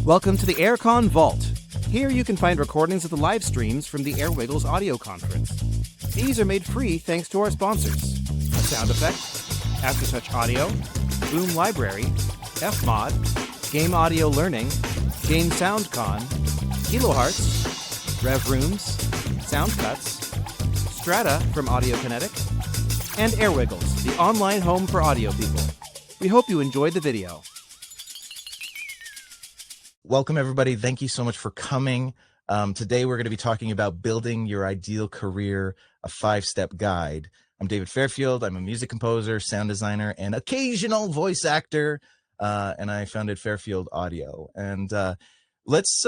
Welcome to the AirCon Vault. Here you can find recordings of the live streams from the Airwiggles audio conference. These are made free thanks to our sponsors: Sound Effects, Aftertouch Audio, Boom Library, Fmod, Game Audio Learning, Game SoundCon, Kilohertz, Rev Rooms, Sound Cuts, Strata from Audio Kinetic, and Airwiggles, the online home for audio people. We hope you enjoyed the video. Welcome, everybody. Thank you so much for coming. Today, we're going to be talking about building your ideal career, a 5-step guide. I'm David Fairfield. I'm a music composer, sound designer, and occasional voice actor. And I founded Fairfield Audio. And let's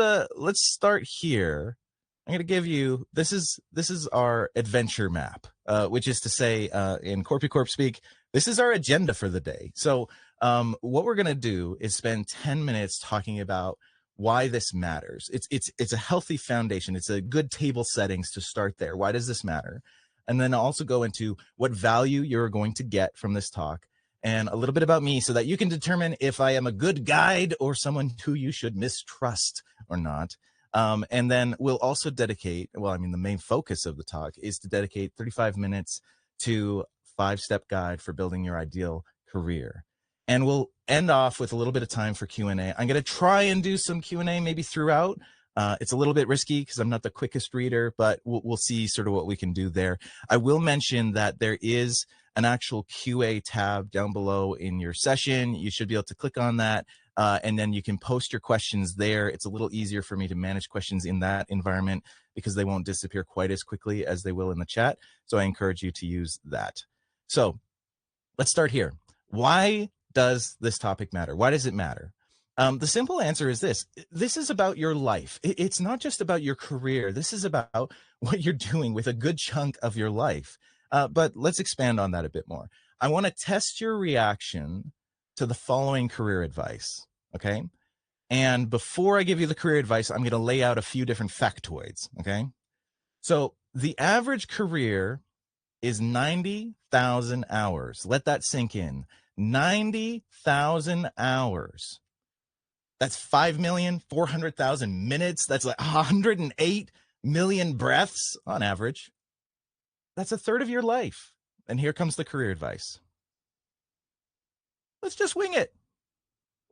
start here. I'm going to give you, this is our adventure map, which is to say, in Corpy Corp speak, this is our agenda for the day. So what we're going to do is spend 10 minutes talking about why this matters. It's a healthy foundation. It's a good table settings to start there. Why does this matter? And then also go into what value you're going to get from this talk and a little bit about me so that you can determine if I am a good guide or someone who you should mistrust or not. And then we'll also dedicate, the main focus of the talk is to dedicate 35 minutes to 5-step guide for building your ideal career. And we'll end off with a little bit of time for Q&A. I'm going to try and do some Q&A maybe throughout. It's a little bit risky because I'm not the quickest reader, but we'll see sort of what we can do there. I will mention that there is an actual QA tab down below in your session. You should be able to click on that, and then you can post your questions there. It's a little easier for me to manage questions in that environment because they won't disappear quite as quickly as they will in the chat. So I encourage you to use that. So let's start here. Why does this topic matter? Why does it matter? The simple answer is this. This is about your life. It's not just about your career. This is about what you're doing with a good chunk of your life. But let's expand on that a bit more. I want to test your reaction to the following career advice, okay? And before I give you the career advice, I'm going to lay out a few different factoids, okay? So the average career is 90,000 hours. Let that sink in. 90,000 hours. That's 5,400,000 minutes. That's like 108 million breaths on average. That's a third of your life. And here comes the career advice. Let's just wing it.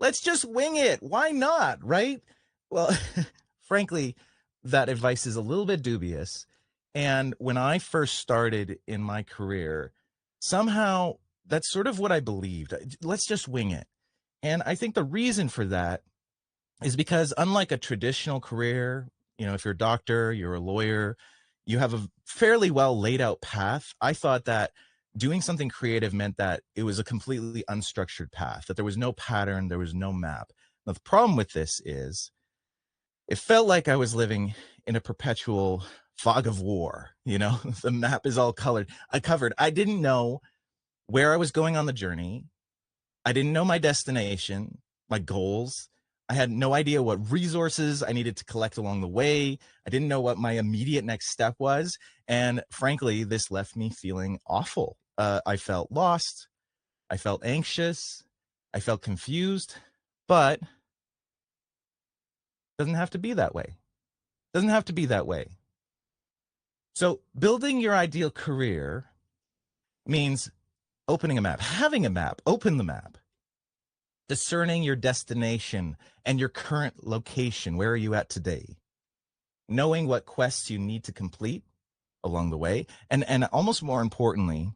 Let's just wing it. Why not, right? Well, frankly, that advice is a little bit dubious. And when I first started in my career, somehow that's sort of what I believed. Let's just wing it. And I think the reason for that is because unlike a traditional career, if you're a doctor, you're a lawyer, you have a fairly well laid out path. I thought that doing something creative meant that it was a completely unstructured path, that there was no pattern, there was no map. Now, the problem with this is it felt like I was living in a perpetual fog of war. The map is all covered. I didn't know where I was going on the journey. I didn't know my destination, my goals. I had no idea what resources I needed to collect along the way. I didn't know what my immediate next step was. And frankly, this left me feeling awful. I felt lost. I felt anxious. I felt confused, but it doesn't have to be that way. It doesn't have to be that way. So building your ideal career means opening a map, having a map, open the map, discerning your destination and your current location. Where are you at today? Knowing what quests you need to complete along the way. And almost more importantly,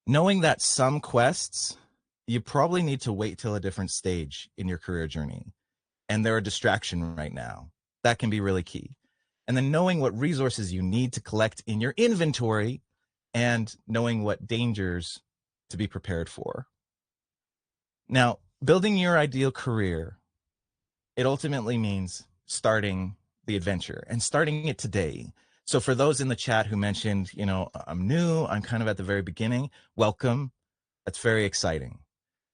knowing that some quests, you probably need to wait till a different stage in your career journey. And they're a distraction right now. That can be really key. And then knowing what resources you need to collect in your inventory and knowing what dangers to be prepared for. Now, building your ideal career, it ultimately means starting the adventure and starting it today. So for those in the chat who mentioned, I'm new, I'm kind of at the very beginning, welcome. That's very exciting.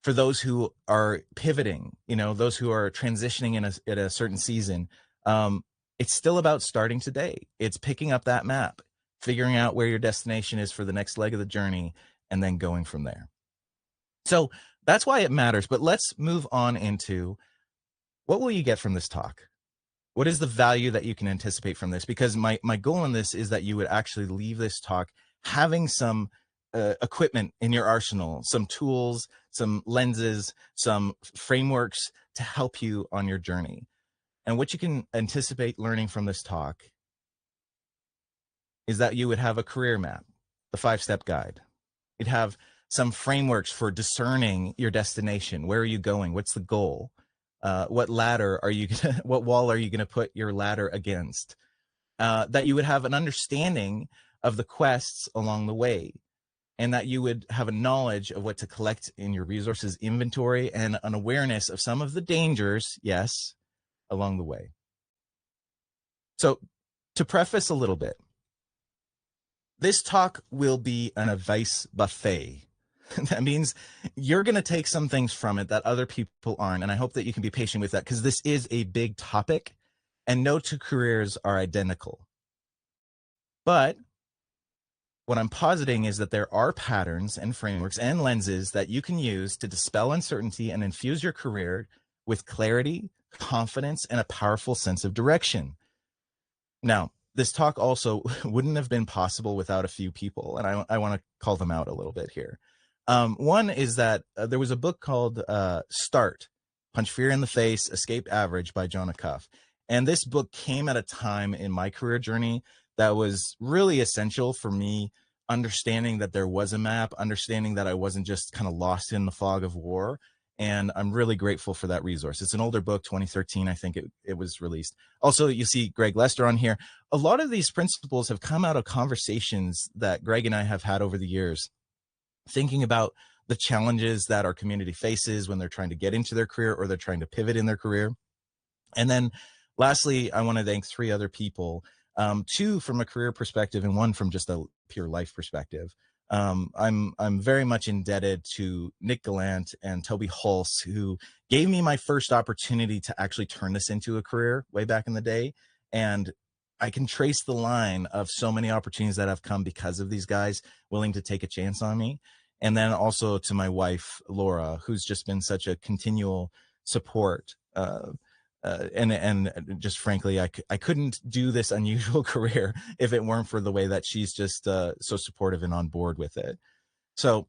For those who are pivoting, those who are transitioning in a certain season, it's still about starting today. It's picking up that map, figuring out where your destination is for the next leg of the journey, and then going from there. So that's why it matters. But let's move on into What will you get from this talk? What is the value that you can anticipate from this? Because my goal in this is that you would actually leave this talk having some equipment in your arsenal, some tools, some lenses, some frameworks to help you on your journey. And what you can anticipate learning from this talk is that you would have a career map, the 5-step guide. You'd have some frameworks for discerning your destination. Where are you going? What's the goal? What ladder are you gonna, what wall are you going to put your ladder against? That you would have an understanding of the quests along the way, and that you would have a knowledge of what to collect in your resources inventory and an awareness of some of the dangers, yes, along the way. So to preface a little bit, this talk will be an advice buffet. That means you're going to take some things from it that other people aren't. And I hope that you can be patient with that, because this is a big topic and no two careers are identical. But what I'm positing is that there are patterns and frameworks and lenses that you can use to dispel uncertainty and infuse your career with clarity, confidence, and a powerful sense of direction. Now, this talk also wouldn't have been possible without a few people, and I want to call them out a little bit here. One is that there was a book called Start, Punch Fear in the Face, Escape Average by John Acuff. And this book came at a time in my career journey that was really essential for me, understanding that there was a map, understanding that I wasn't just kind of lost in the fog of war. And I'm really grateful for that resource. It's an older book, 2013, I think it was released. Also, you see Greg Lester on here. A lot of these principles have come out of conversations that Greg and I have had over the years, thinking about the challenges that our community faces when they're trying to get into their career or they're trying to pivot in their career. And then lastly, I want to thank 3 other people, 2 from a career perspective and 1 from just a pure life perspective. I'm very much indebted to Nick Gallant and Toby Hulse, who gave me my first opportunity to actually turn this into a career way back in the day. And I can trace the line of so many opportunities that have come because of these guys willing to take a chance on me. And then also to my wife, Laura, who's just been such a continual support. And just frankly, I couldn't do this unusual career if it weren't for the way that she's just so supportive and on board with it. So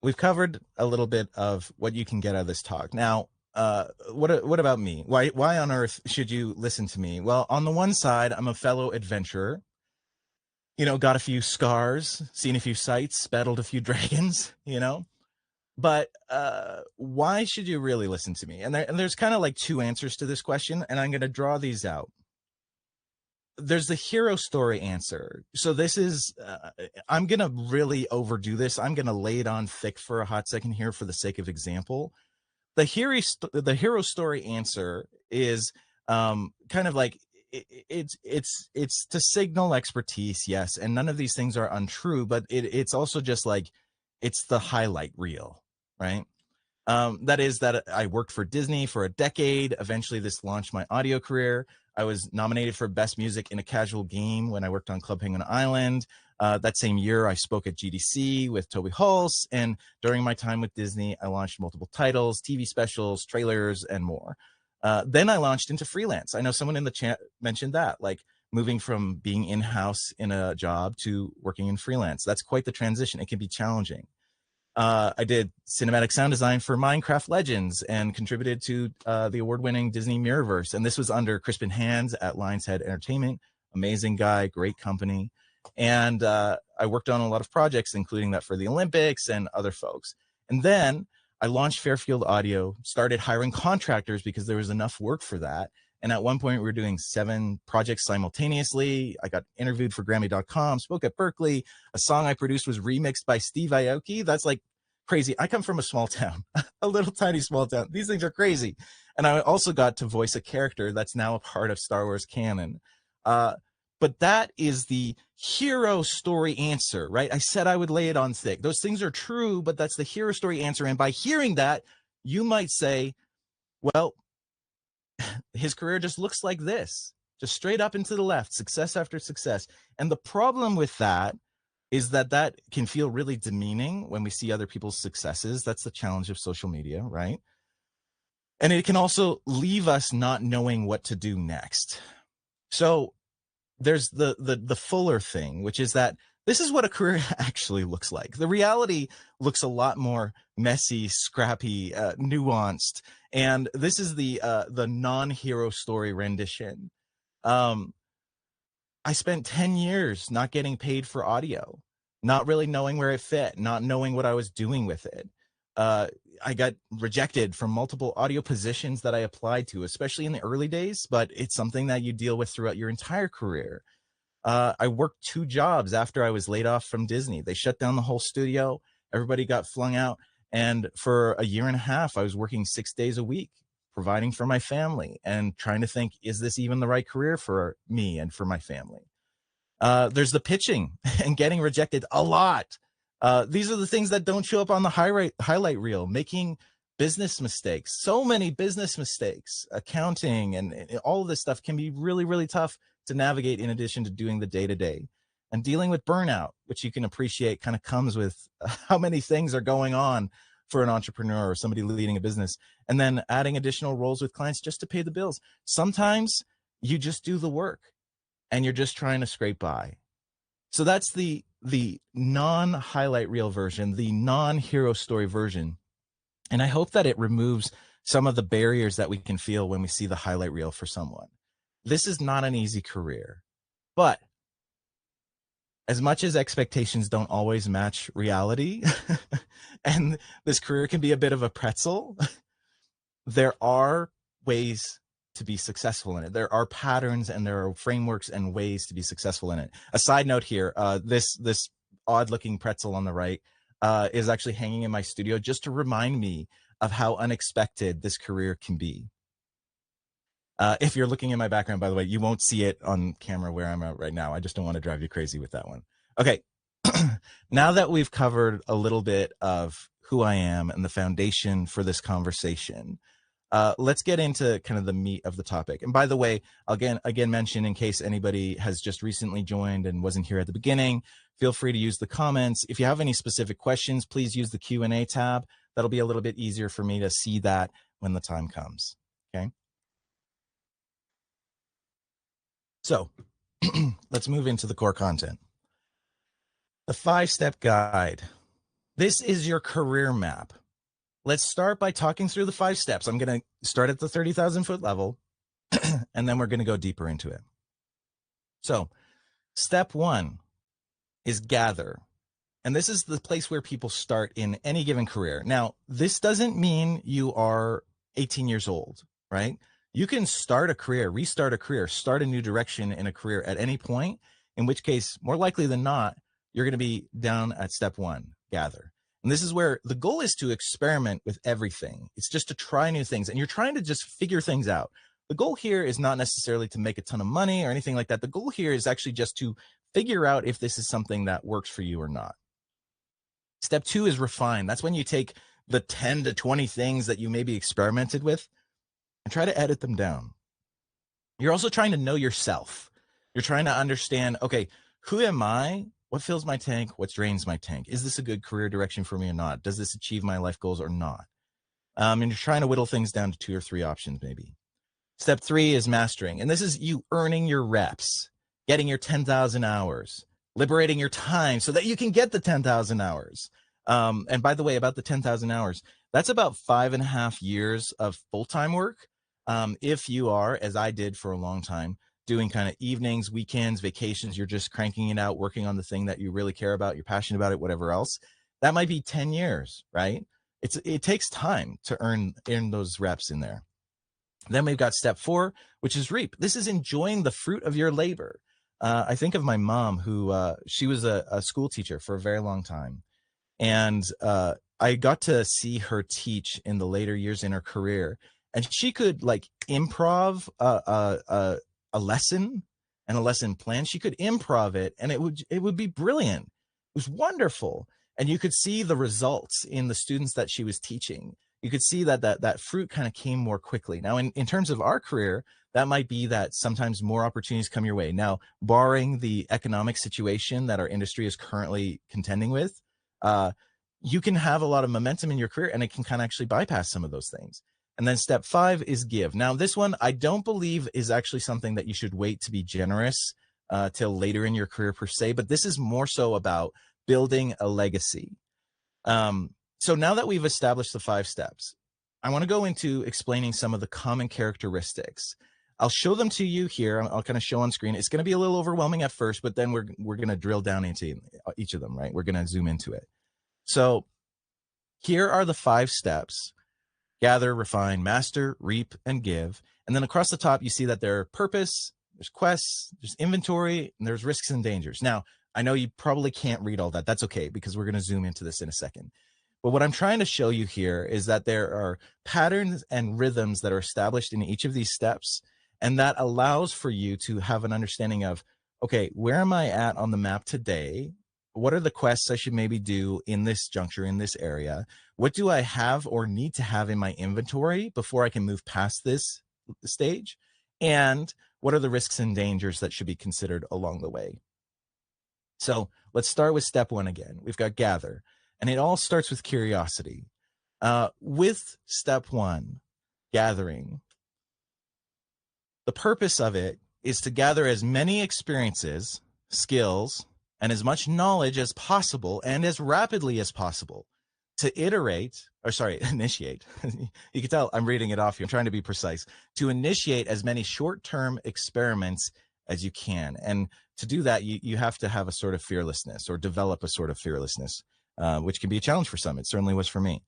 we've covered a little bit of what you can get out of this talk. Now, what about me? Why on earth should you listen to me? Well, on the one side, I'm a fellow adventurer. You know, got a few scars, seen a few sights, battled a few dragons, you know. But why should you really listen to me? And there's kind of like 2 answers to this question, and I'm going to draw these out. There's the hero story answer. So this is, I'm going to really overdo this. I'm going to lay it on thick for a hot second here for the sake of example. The hero story answer is kind of like, it's to signal expertise, yes, and none of these things are untrue, but it's also just like, it's the highlight reel, right? That is that I worked for Disney for a decade. Eventually, this launched my audio career. I was nominated for Best Music in a Casual Game when I worked on Club Penguin Island. That same year, I spoke at GDC with Toby Hulse. And during my time with Disney, I launched multiple titles, TV specials, trailers, and more. Then I launched into freelance. I know someone in the chat mentioned that, like moving from being in-house in a job to working in freelance. That's quite the transition. It can be challenging. I did cinematic sound design for Minecraft Legends and contributed to the award-winning Disney Mirrorverse. And this was under Crispin Hands at Lionshead Entertainment. Amazing guy, great company. And I worked on a lot of projects, including that for the Olympics and other folks. And then I launched Fairfield Audio, started hiring contractors because there was enough work for that. And at one point, we were doing 7 projects simultaneously. I got interviewed for Grammy.com, spoke at Berkeley. A song I produced was remixed by Steve Aoki. That's like crazy. I come from a small town, a little tiny small town. These things are crazy. And I also got to voice a character that's now a part of Star Wars canon. But that is the hero story answer, right? I said I would lay it on thick. Those things are true, but that's the hero story answer. And by hearing that, you might say, well, his career just looks like this, just straight up and to the left, success after success. And the problem with that is that that can feel really demeaning when we see other people's successes. That's the challenge of social media, right? And it can also leave us not knowing what to do next. So there's the fuller thing, which is that this is what a career actually looks like. The reality looks a lot more messy, scrappy, nuanced, and this is the non-hero story rendition. I spent 10 years not getting paid for audio, not really knowing where it fit, not knowing what I was doing with it. I got rejected from multiple audio positions that I applied to, especially in the early days, but it's something that you deal with throughout your entire career. I worked 2 jobs after I was laid off from Disney. They shut down the whole studio. Everybody got flung out. And for a year and a half, I was working 6 days a week, providing for my family and trying to think, is this even the right career for me and for my family? There's the pitching and getting rejected a lot. These are the things that don't show up on the highlight reel, making business mistakes, so many business mistakes, accounting and all of this stuff can be really, really tough to navigate in addition to doing the day-to-day. And dealing with burnout, which you can appreciate kind of comes with how many things are going on for an entrepreneur or somebody leading a business, and then adding additional roles with clients just to pay the bills. Sometimes you just do the work and you're just trying to scrape by. So that's the non-highlight reel version, the non-hero story version. And I hope that it removes some of the barriers that we can feel when we see the highlight reel for someone. This is not an easy career, but as much as expectations don't always match reality, and this career can be a bit of a pretzel, there are ways to be successful in it. There are patterns and there are frameworks and ways to be successful in it. A side note here, this odd looking pretzel on the right is actually hanging in my studio just to remind me of how unexpected this career can be. If you're looking in my background, by the way, you won't see it on camera where I'm at right now. I just don't want to drive you crazy with that one. Okay, now that we've covered a little bit of who I am and the foundation for this conversation, let's get into kind of the meat of the topic. And by the way, again mention, in case anybody has just recently joined and wasn't here at the beginning, feel free to use the comments. If you have any specific questions, please use the Q&A tab. That'll be a little bit easier for me to see that when the time comes, okay? So let's move into the core content. The 5-step guide. This is your career map. Let's start by talking through the 5 steps. I'm going to start at the 30,000 foot level, and then we're going to go deeper into it. So step 1 is gather. And this is the place where people start in any given career. Now, this doesn't mean you are 18 years old, right? You can start a career, restart a career, start a new direction in a career at any point, in which case, more likely than not, you're going to be down at step 1, gather. And this is where the goal is to experiment with everything. It's just to try new things, and you're trying to just figure things out. The goal here is not necessarily to make a ton of money or anything like that. The goal here is actually just to figure out if this is something that works for you or not. Step 2 is refine. That's when you take the 10 to 20 things that you maybe experimented with and try to edit them down. You're also trying to know yourself. You're trying to understand, okay, who am I? What fills my tank? What drains my tank? Is this a good career direction for me or not? Does this achieve my life goals or not? And you're trying to whittle things down to 2 or 3 options maybe. Step 3 is mastering. And this is you earning your reps, getting your 10,000 hours, liberating your time so that you can get the 10,000 hours. And by the way, about the 10,000 hours, that's about 5.5 years of full-time work. If you are, as I did for a long time, doing kind of evenings, weekends, vacations, you're just cranking it out, working on the thing that you really care about, you're passionate about it, whatever else, that might be 10 years, right? It takes time to earn those reps in there. Then we've got step 4, which is reap. This is enjoying the fruit of your labor. I think of my mom, who she was a school teacher for a very long time. And I got to see her teach in the later years in her career. And she could like improv a lesson and a lesson plan. She could improv it, and it would be brilliant. It was wonderful. And you could see the results in the students that she was teaching. You could see that fruit kind of came more quickly. Now, in terms of our career, that might be that sometimes more opportunities come your way. Now, barring the economic situation that our industry is currently contending with, you can have a lot of momentum in your career, and it can kind of actually bypass some of those things. And then step 5 is give. Now, this one I don't believe is actually something that you should wait to be generous till later in your career per se, but this is more so about building a legacy. So now that we've established the 5 steps, I want to go into explaining some of the common characteristics. I'll show them to you here. I'll kind of show on screen. It's going to be a little overwhelming at first, but then we're going to drill down into each of them, right? We're going to zoom into it. So here are the 5 steps: gather, refine, master, reap, and give. And then across the top, you see that there are purpose, there's quests, there's inventory, and there's risks and dangers. Now, I know you probably can't read all that. That's okay, because we're going to zoom into this in a second. But what I'm trying to show you here is that there are patterns and rhythms that are established in each of these steps, and that allows for you to have an understanding of, okay, where am I at on the map today? What are the quests I should maybe do in this juncture, in this area? What do I have or need to have in my inventory before I can move past this stage? And what are the risks and dangers that should be considered along the way? So let's start with step 1 again. We've got gather, and it all starts with curiosity. With step 1, gathering, the purpose of it is to gather as many experiences, skills, and as much knowledge as possible and as rapidly as possible to initiate. You can tell I'm reading it off here. I'm trying to be precise. To initiate as many short-term experiments as you can. And to do that, you have to have a sort of fearlessness, or develop a sort of fearlessness, which can be a challenge for some. It certainly was for me.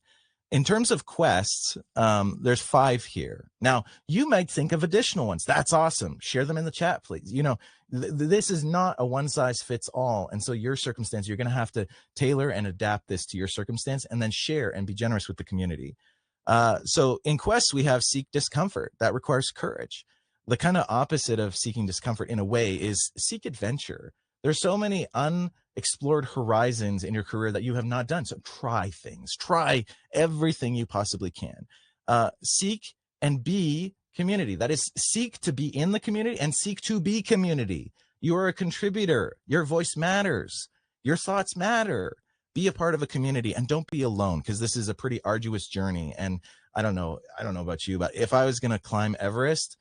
In terms of quests, there's 5 here. Now, you might think of additional ones. That's awesome. Share them in the chat, please. You know, this is not a one size fits all. And so your circumstance, you're going to have to tailor and adapt this to your circumstance, and then share and be generous with the community. So in quests, we have seek discomfort. That requires courage. The kind of opposite of seeking discomfort in a way is seek adventure. There's so many unexplored horizons in your career that you have not done. So try things, try everything you possibly can. Seek and be community. That is, seek to be in the community and seek to be community. You are a contributor. Your voice matters. Your thoughts matter. Be a part of a community, and don't be alone, because this is a pretty arduous journey. And I don't know about you, but if I was going to climb Everest,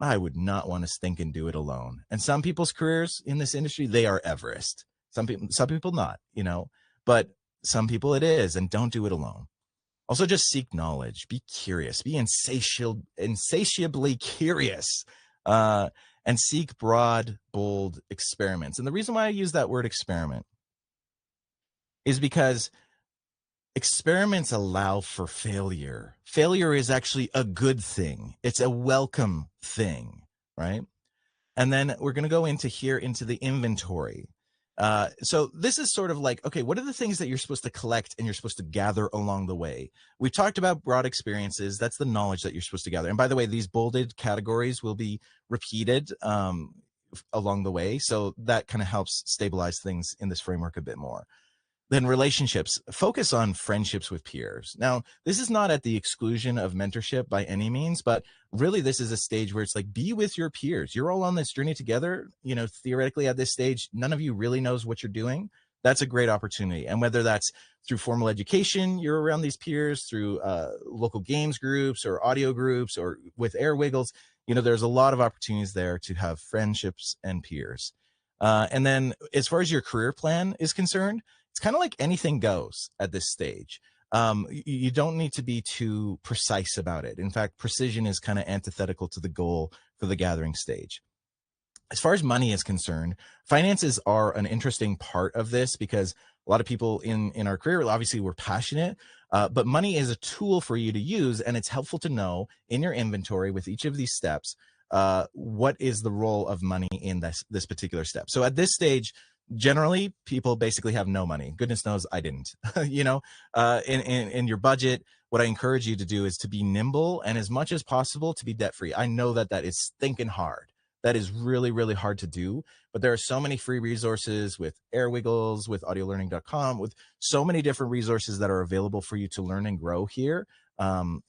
I would not want to stink and do it alone. And some people's careers in this industry, they are Everest. Some people not, you know, but some people it is, and don't do it alone. Also, just seek knowledge, be curious, be insatiably curious, and seek broad, bold experiments. And the reason why I use that word experiment is because experiments allow for failure. Failure is actually a good thing. It's a welcome thing, right? And then we're going to go into the inventory. So this is sort of like, okay, what are the things that you're supposed to collect and you're supposed to gather along the way? We talked about broad experiences. That's the knowledge that you're supposed to gather. And by the way, these bolded categories will be repeated along the way. So that kind of helps stabilize things in this framework a bit more. Then relationships, focus on friendships with peers. Now, this is not at the exclusion of mentorship by any means, but really this is a stage where it's like, be with your peers. You're all on this journey together. You know, theoretically at this stage, none of you really knows what you're doing. That's a great opportunity. And whether that's through formal education, you're around these peers, through local games groups or audio groups, or with Air Wiggles, you know, there's a lot of opportunities there to have friendships and peers. And then as far as your career plan is concerned, it's kind of like anything goes at this stage. You don't need to be too precise about it. In fact, precision is kind of antithetical to the goal for the gathering stage. As far as money is concerned, finances are an interesting part of this, because a lot of people in our career, obviously we're passionate, but money is a tool for you to use, and it's helpful to know in your inventory with each of these steps, what is the role of money in this particular step. So at this stage, generally people basically have no money. Goodness knows I didn't. You know, in your budget, what I encourage you to do is to be nimble, and as much as possible to be debt free. I know that is stinking hard. That is really, really hard to do, but there are so many free resources with Air Wiggles, with audiolearning.com, with so many different resources that are available for you to learn and grow here.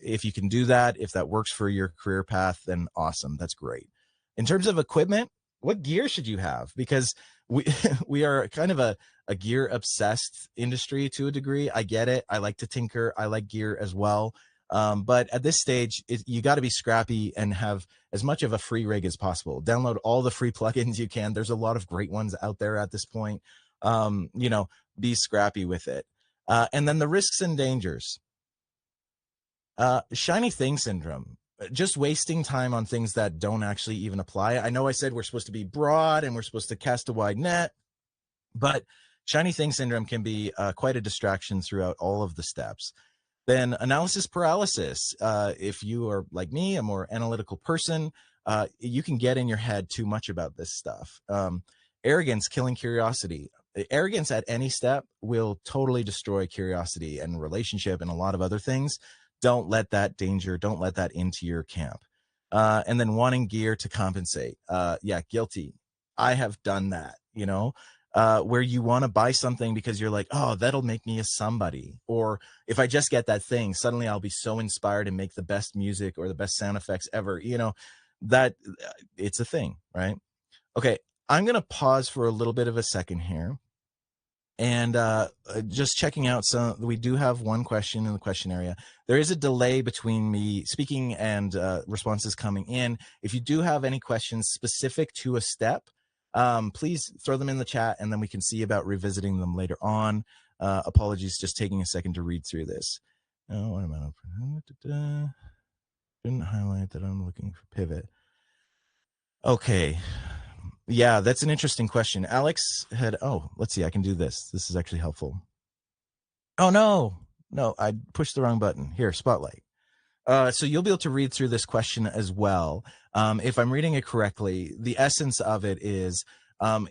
If you can do that, if that works for your career path, then awesome. That's great. In terms of equipment, what gear should you have? Because we are kind of a gear obsessed industry to a degree. I get it. I like to tinker. I like gear as well. But at this stage, you got to be scrappy and have as much of a free rig as possible. Download all the free plugins you can. There's a lot of great ones out there at this point. Be scrappy with it. And then the risks and dangers. Shiny thing syndrome. Just wasting time on things that don't actually even apply. I know I said we're supposed to be broad and we're supposed to cast a wide net, but shiny thing syndrome can be quite a distraction throughout all of the steps. Then analysis paralysis. If you are like me, a more analytical person, you can get in your head too much about this stuff. Arrogance, killing curiosity. Arrogance at any step will totally destroy curiosity and relationship and a lot of other things. Don't let that into your camp. And then wanting gear to compensate. Yeah, guilty. I have done that, where you want to buy something because you're like, oh, that'll make me a somebody. Or if I just get that thing, suddenly I'll be so inspired and make the best music or the best sound effects ever. That it's a thing, right? Okay, I'm going to pause for a little bit of a second here. And just checking out we do have one question in the question area. There is a delay between me speaking and responses coming in. If you do have any questions specific to a step, please throw them in the chat and then we can see about revisiting them later on. Apologies, just taking a second to read through this. Oh, what am I? Didn't highlight that I'm looking for pivot. Okay. Yeah, that's an interesting question. Alex let's see, I can do this. This is actually helpful. Oh, no, I pushed the wrong button. Here, spotlight. So you'll be able to read through this question as well. If I'm reading it correctly, the essence of it is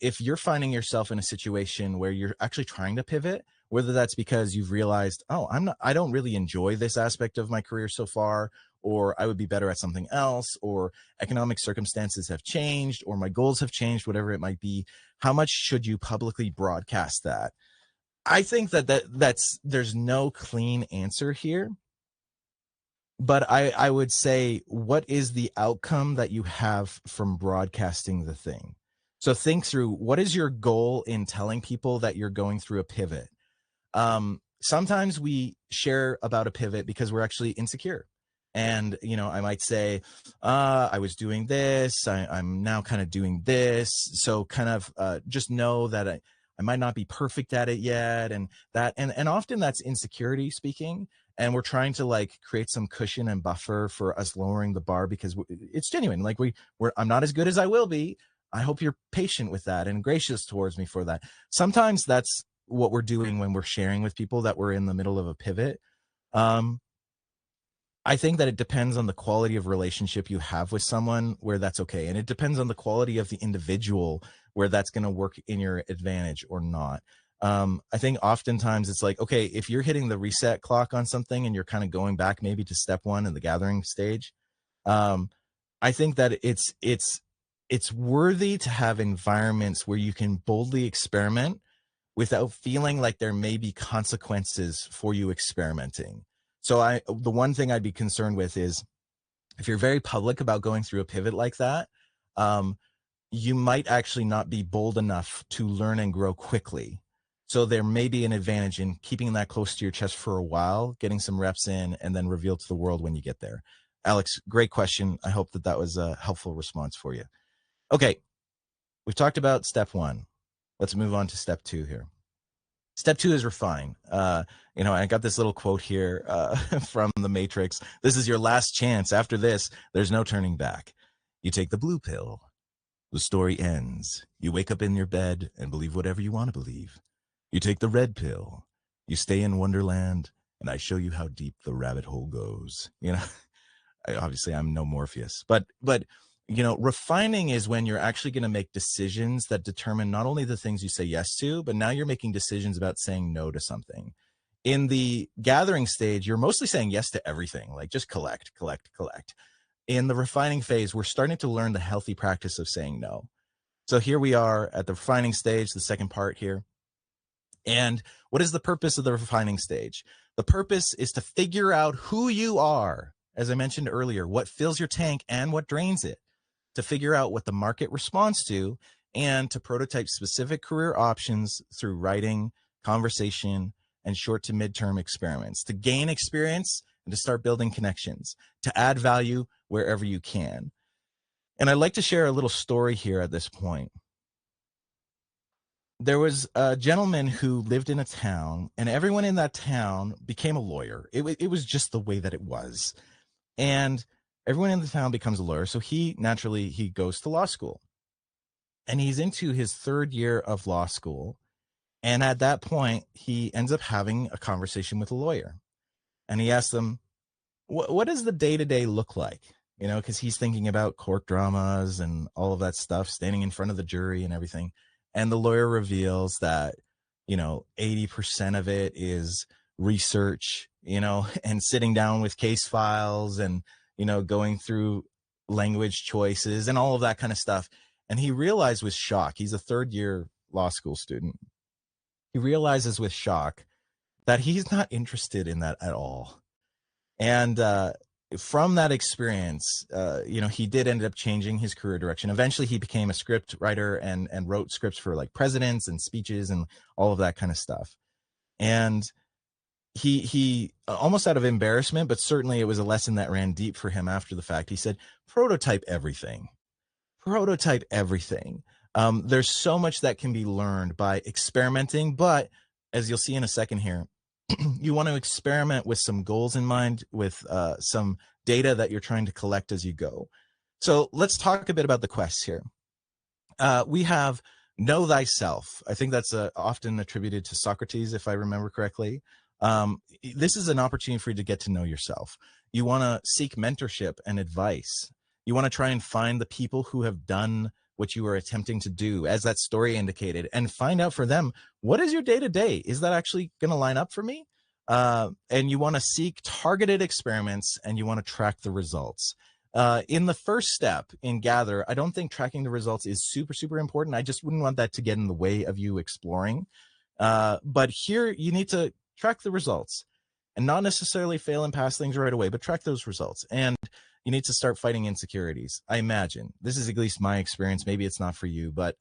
if you're finding yourself in a situation where you're actually trying to pivot, whether that's because you've realized, I don't really enjoy this aspect of my career so far, or I would be better at something else, or economic circumstances have changed, or my goals have changed, whatever it might be. How much should you publicly broadcast that? I think that's there's no clean answer here. But I would say, what is the outcome that you have from broadcasting the thing? So think through, what is your goal in telling people that you're going through a pivot? Sometimes we share about a pivot because we're actually insecure. And, I might say, I was doing this, I'm now kind of doing this. So kind of just know that I might not be perfect at it yet. And often that's insecurity speaking. And we're trying to create some cushion and buffer for us lowering the bar because it's genuine. I'm not as good as I will be. I hope you're patient with that and gracious towards me for that. Sometimes that's what we're doing when we're sharing with people that we're in the middle of a pivot. I think that it depends on the quality of relationship you have with someone where that's okay. And it depends on the quality of the individual where that's going to work in your advantage or not. I think oftentimes it's like, okay, if you're hitting the reset clock on something and you're kind of going back maybe to step one in the gathering stage, I think that it's worthy to have environments where you can boldly experiment without feeling like there may be consequences for you experimenting. So the one thing I'd be concerned with is if you're very public about going through a pivot like that, you might actually not be bold enough to learn and grow quickly. So there may be an advantage in keeping that close to your chest for a while, getting some reps in, and then reveal to the world when you get there. Alex, great question. I hope that was a helpful response for you. Okay, we've talked about step one. Let's move on to step two here. Step two is refine. I got this little quote here from The Matrix. This is your last chance. After this, there's no turning back. You take the blue pill. The story ends. You wake up in your bed and believe whatever you want to believe. You take the red pill. You stay in Wonderland, and I show you how deep the rabbit hole goes. Obviously, I'm no Morpheus, but refining is when you're actually going to make decisions that determine not only the things you say yes to, but now you're making decisions about saying no to something. In the gathering stage, you're mostly saying yes to everything, like just collect. In the refining phase, we're starting to learn the healthy practice of saying no. So here we are at the refining stage, the second part here. And what is the purpose of the refining stage? The purpose is to figure out who you are. As I mentioned earlier, what fills your tank and what drains it, to figure out what the market responds to, and to prototype specific career options through writing, conversation, and short to midterm experiments to gain experience and to start building connections, to add value wherever you can. And I'd like to share a little story here at this point. There was a gentleman who lived in a town, and everyone in that town became a lawyer. It was just the way that it was. And everyone in the town becomes a lawyer. So he goes to law school, and he's into his third year of law school. And at that point, he ends up having a conversation with a lawyer, and he asks them, what does the day-to-day look like? You know, because he's thinking about court dramas and all of that stuff, standing in front of the jury and everything. And the lawyer reveals that, 80% of it is research, and sitting down with case files and, going through language choices and all of that kind of stuff. And he realized with shock, he's a third year law school student. He realizes with shock that he's not interested in that at all. And from that experience, he did end up changing his career direction. Eventually, he became a script writer and wrote scripts for like presidents and speeches and all of that kind of stuff. And he almost out of embarrassment, but certainly it was a lesson that ran deep for him after the fact. He said, prototype everything. There's so much that can be learned by experimenting, but as you'll see in a second here, you want to experiment with some goals in mind, with some data that you're trying to collect as you go. So let's talk a bit about the quests here. We have know thyself. I think that's often attributed to Socrates, if I remember correctly. This is an opportunity for you to get to know yourself. You want to seek mentorship and advice. You want to try and find the people who have done what you are attempting to do, as that story indicated, and find out for them, what is your day-to-day? Is that actually going to line up for me? And you want to seek targeted experiments, and you want to track the results. In the first step in Gather, I don't think tracking the results is super, super important. I just wouldn't want that to get in the way of you exploring. But here you need to track the results and not necessarily fail and pass things right away, but track those results. And you need to start fighting insecurities. I imagine this is at least my experience. Maybe it's not for you, but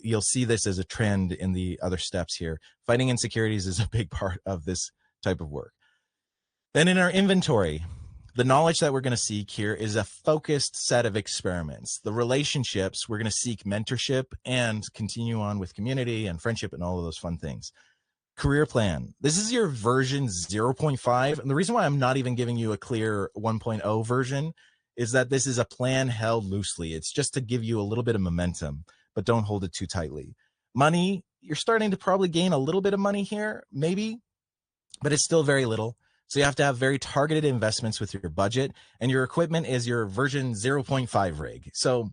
you'll see this as a trend in the other steps here. Fighting insecurities is a big part of this type of work. Then in our inventory, the knowledge that we're going to seek here is a focused set of experiments. The relationships, we're going to seek mentorship and continue on with community and friendship and all of those fun things. Career plan. This is your version 0.5. And the reason why I'm not even giving you a clear 1.0 version is that this is a plan held loosely. It's just to give you a little bit of momentum, but don't hold it too tightly. Money, you're starting to probably gain a little bit of money here, maybe, but it's still very little. So you have to have very targeted investments with your budget, and your equipment is your version 0.5 rig. So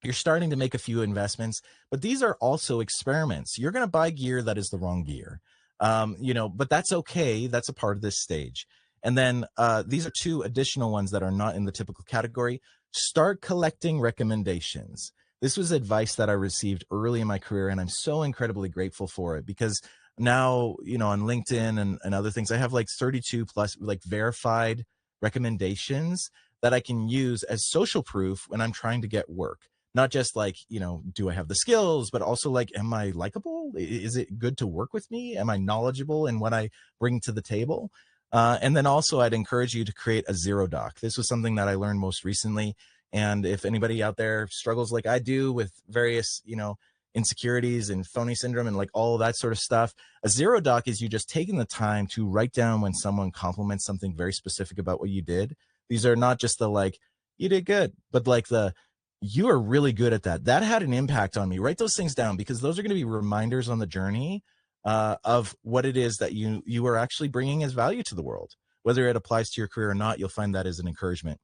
you're starting to make a few investments, but these are also experiments. You're going to buy gear that is the wrong gear, but that's okay. That's a part of this stage. And then these are two additional ones that are not in the typical category. Start collecting recommendations. This was advice that I received early in my career, and I'm so incredibly grateful for it, because now, on LinkedIn and other things, I have like 32 plus like verified recommendations that I can use as social proof when I'm trying to get work. Not just like, do I have the skills, but also like, am I likable? Is it good to work with me? Am I knowledgeable in what I bring to the table? And then also I'd encourage you to create a zero doc. This was something that I learned most recently. And if anybody out there struggles like I do with various, insecurities and phony syndrome and like all of that sort of stuff, a zero doc is you just taking the time to write down when someone compliments something very specific about what you did. These are not just the like, you did good, but like you are really good at that. That had an impact on me. Write those things down, because those are going to be reminders on the journey of what it is that you are actually bringing as value to the world. Whether it applies to your career or not, you'll find that as an encouragement.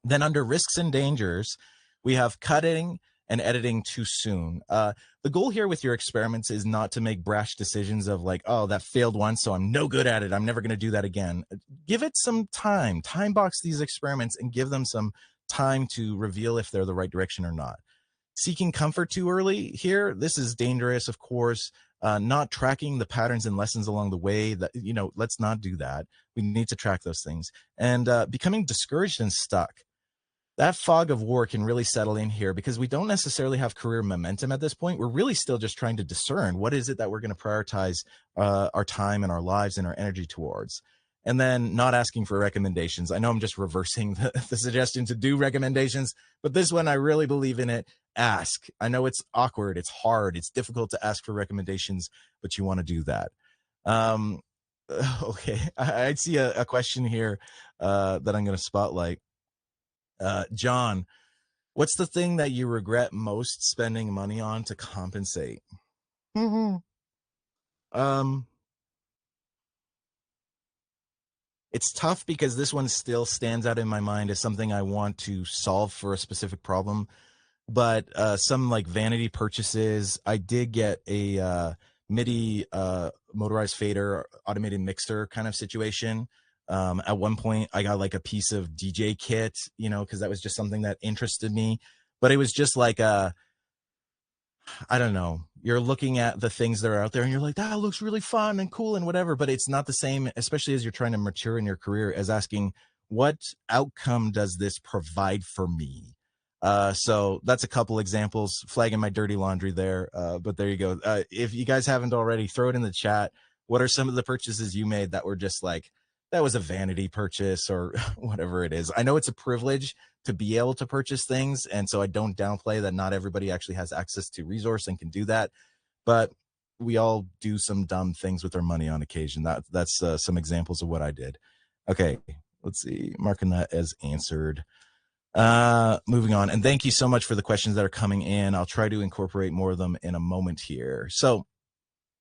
Then under risks and dangers, we have cutting and editing too soon. The goal here with your experiments is not to make brash decisions of like, oh, that failed once, so I'm no good at it, I'm never going to do that again. Give it some time box these experiments and give them some time to reveal if they're the right direction or not. Seeking comfort too early here, this is dangerous, of course. Not tracking the patterns and lessons along the way, that let's not do that. We need to track those things. And becoming discouraged and stuck. That fog of war can really settle in here, because we don't necessarily have career momentum at this point. We're really still just trying to discern what is it that we're going to prioritize our time and our lives and our energy towards. and then not asking for recommendations. I know I'm just reversing the suggestion to do recommendations, but this one, I really believe in it. Ask. I know it's awkward, it's hard, it's difficult to ask for recommendations, but you want to do that. Okay, I see a question here that I'm going to spotlight. John, what's the thing that you regret most spending money on to compensate? Um, it's tough because this one still stands out in my mind as something I want to solve for a specific problem. But some like vanity purchases, I did get a MIDI motorized fader automated mixer kind of situation. At one point, I got like a piece of DJ kit, because that was just something that interested me. But it was just like I don't know. You're looking at the things that are out there and you're like, that looks really fun and cool and whatever. But it's not the same, especially as you're trying to mature in your career, as asking, what outcome does this provide for me? So that's a couple examples, flagging my dirty laundry there. But there you go. If you guys haven't already, throw it in the chat. What are some of the purchases you made that were just like, that was a vanity purchase or whatever it is? I know it's a privilege to be able to purchase things, and so I don't downplay that not everybody actually has access to resource and can do that, but we all do some dumb things with our money on occasion. That's some examples of what I did. Okay, let's see, marking that as answered. Moving on, and thank you so much for the questions that are coming in. I'll try to incorporate more of them in a moment here. So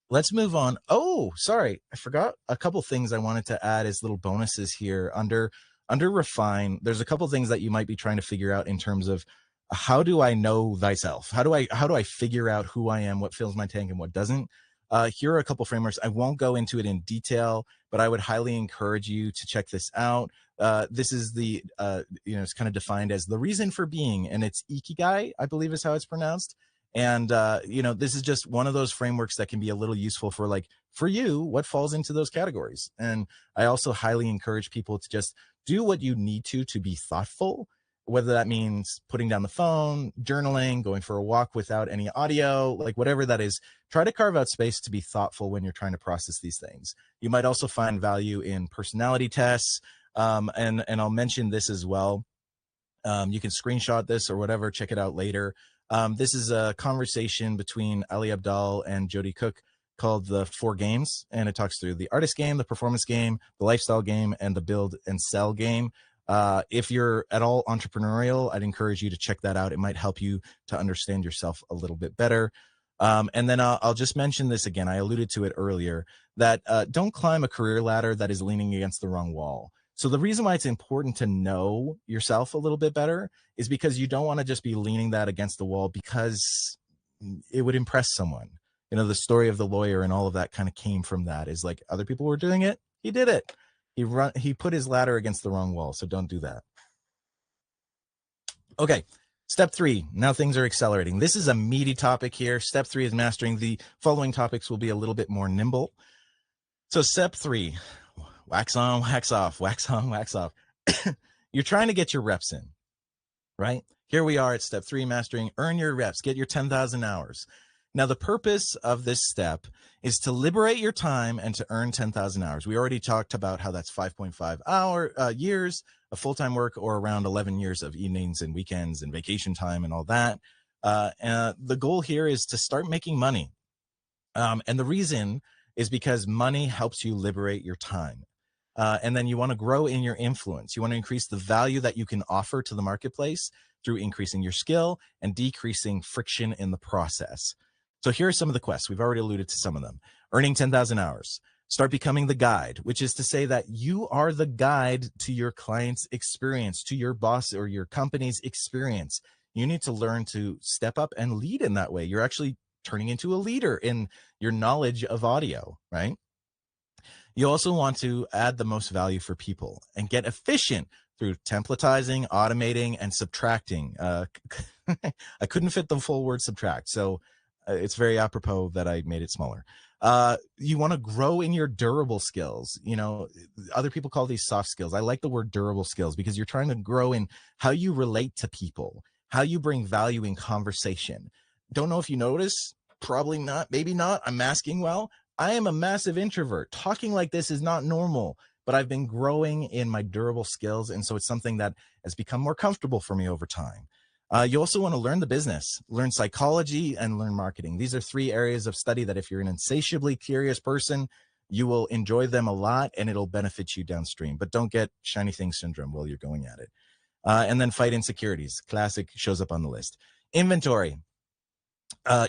let's move on. Oh, sorry, I forgot a couple things I wanted to add as little bonuses here under refine. There's a couple things that you might be trying to figure out in terms of how do I know thyself? How do I figure out who I am, what fills my tank and what doesn't? Here are a couple frameworks. I won't go into it in detail, but I would highly encourage you to check this out. This is the it's kind of defined as the reason for being, and it's ikigai, I believe is how it's pronounced. And this is just one of those frameworks that can be a little useful for, like, for you, what falls into those categories. And I also highly encourage people to just do what you need to be thoughtful, whether that means putting down the phone, journaling, going for a walk without any audio, like whatever that is. Try to carve out space to be thoughtful when you're trying to process these things. You might also find value in personality tests. And I'll mention this as well. You can screenshot this or whatever, check it out later. This is a conversation between Ali Abdaal and Jody Cook called The 4 Games, and it talks through the artist game, the performance game, the lifestyle game, and the build and sell game. If you're at all entrepreneurial, I'd encourage you to check that out. It might help you to understand yourself a little bit better. And then I'll just mention this again. I alluded to it earlier, that don't climb a career ladder that is leaning against the wrong wall. So the reason why it's important to know yourself a little bit better is because you don't want to just be leaning that against the wall because it would impress someone. The story of the lawyer and all of that kind of came from that, is like, other people were doing it, he did it. He put his ladder against the wrong wall. So don't do that. Okay. Step 3. Now things are accelerating. This is a meaty topic here. Step 3 is mastering. The following topics will be a little bit more nimble. So step 3, wax on, wax off, wax on, wax off. You're trying to get your reps in, right? Here we are at step 3, mastering. Earn your reps, get your 10,000 hours. Now, the purpose of this step is to liberate your time and to earn 10,000 hours. We already talked about how that's 5.5 years of full-time work, or around 11 years of evenings and weekends and vacation time and all that. And the goal here is to start making money. And the reason is because money helps you liberate your time. And then you want to grow in your influence. You want to increase the value that you can offer to the marketplace through increasing your skill and decreasing friction in the process. So here are some of the quests. We've already alluded to some of them. Earning 10,000 hours. Start becoming the guide, which is to say that you are the guide to your client's experience, to your boss or your company's experience. You need to learn to step up and lead in that way. You're actually turning into a leader in your knowledge of audio, right? You also want to add the most value for people and get efficient through templatizing, automating, and subtracting. I couldn't fit the full word subtract, so it's very apropos that I made it smaller. You want to grow in your durable skills. Other people call these soft skills. I like the word durable skills because you're trying to grow in how you relate to people, how you bring value in conversation. Don't know if you notice, probably not, maybe not. I'm masking well. I am a massive introvert. Talking like this is not normal, but I've been growing in my durable skills. And so it's something that has become more comfortable for me over time. You also want to learn the business, learn psychology, and learn marketing. These are 3 areas of study that if you're an insatiably curious person, you will enjoy them a lot and it'll benefit you downstream. But don't get shiny thing syndrome while you're going at it. And then fight insecurities. Classic, shows up on the list. Inventory.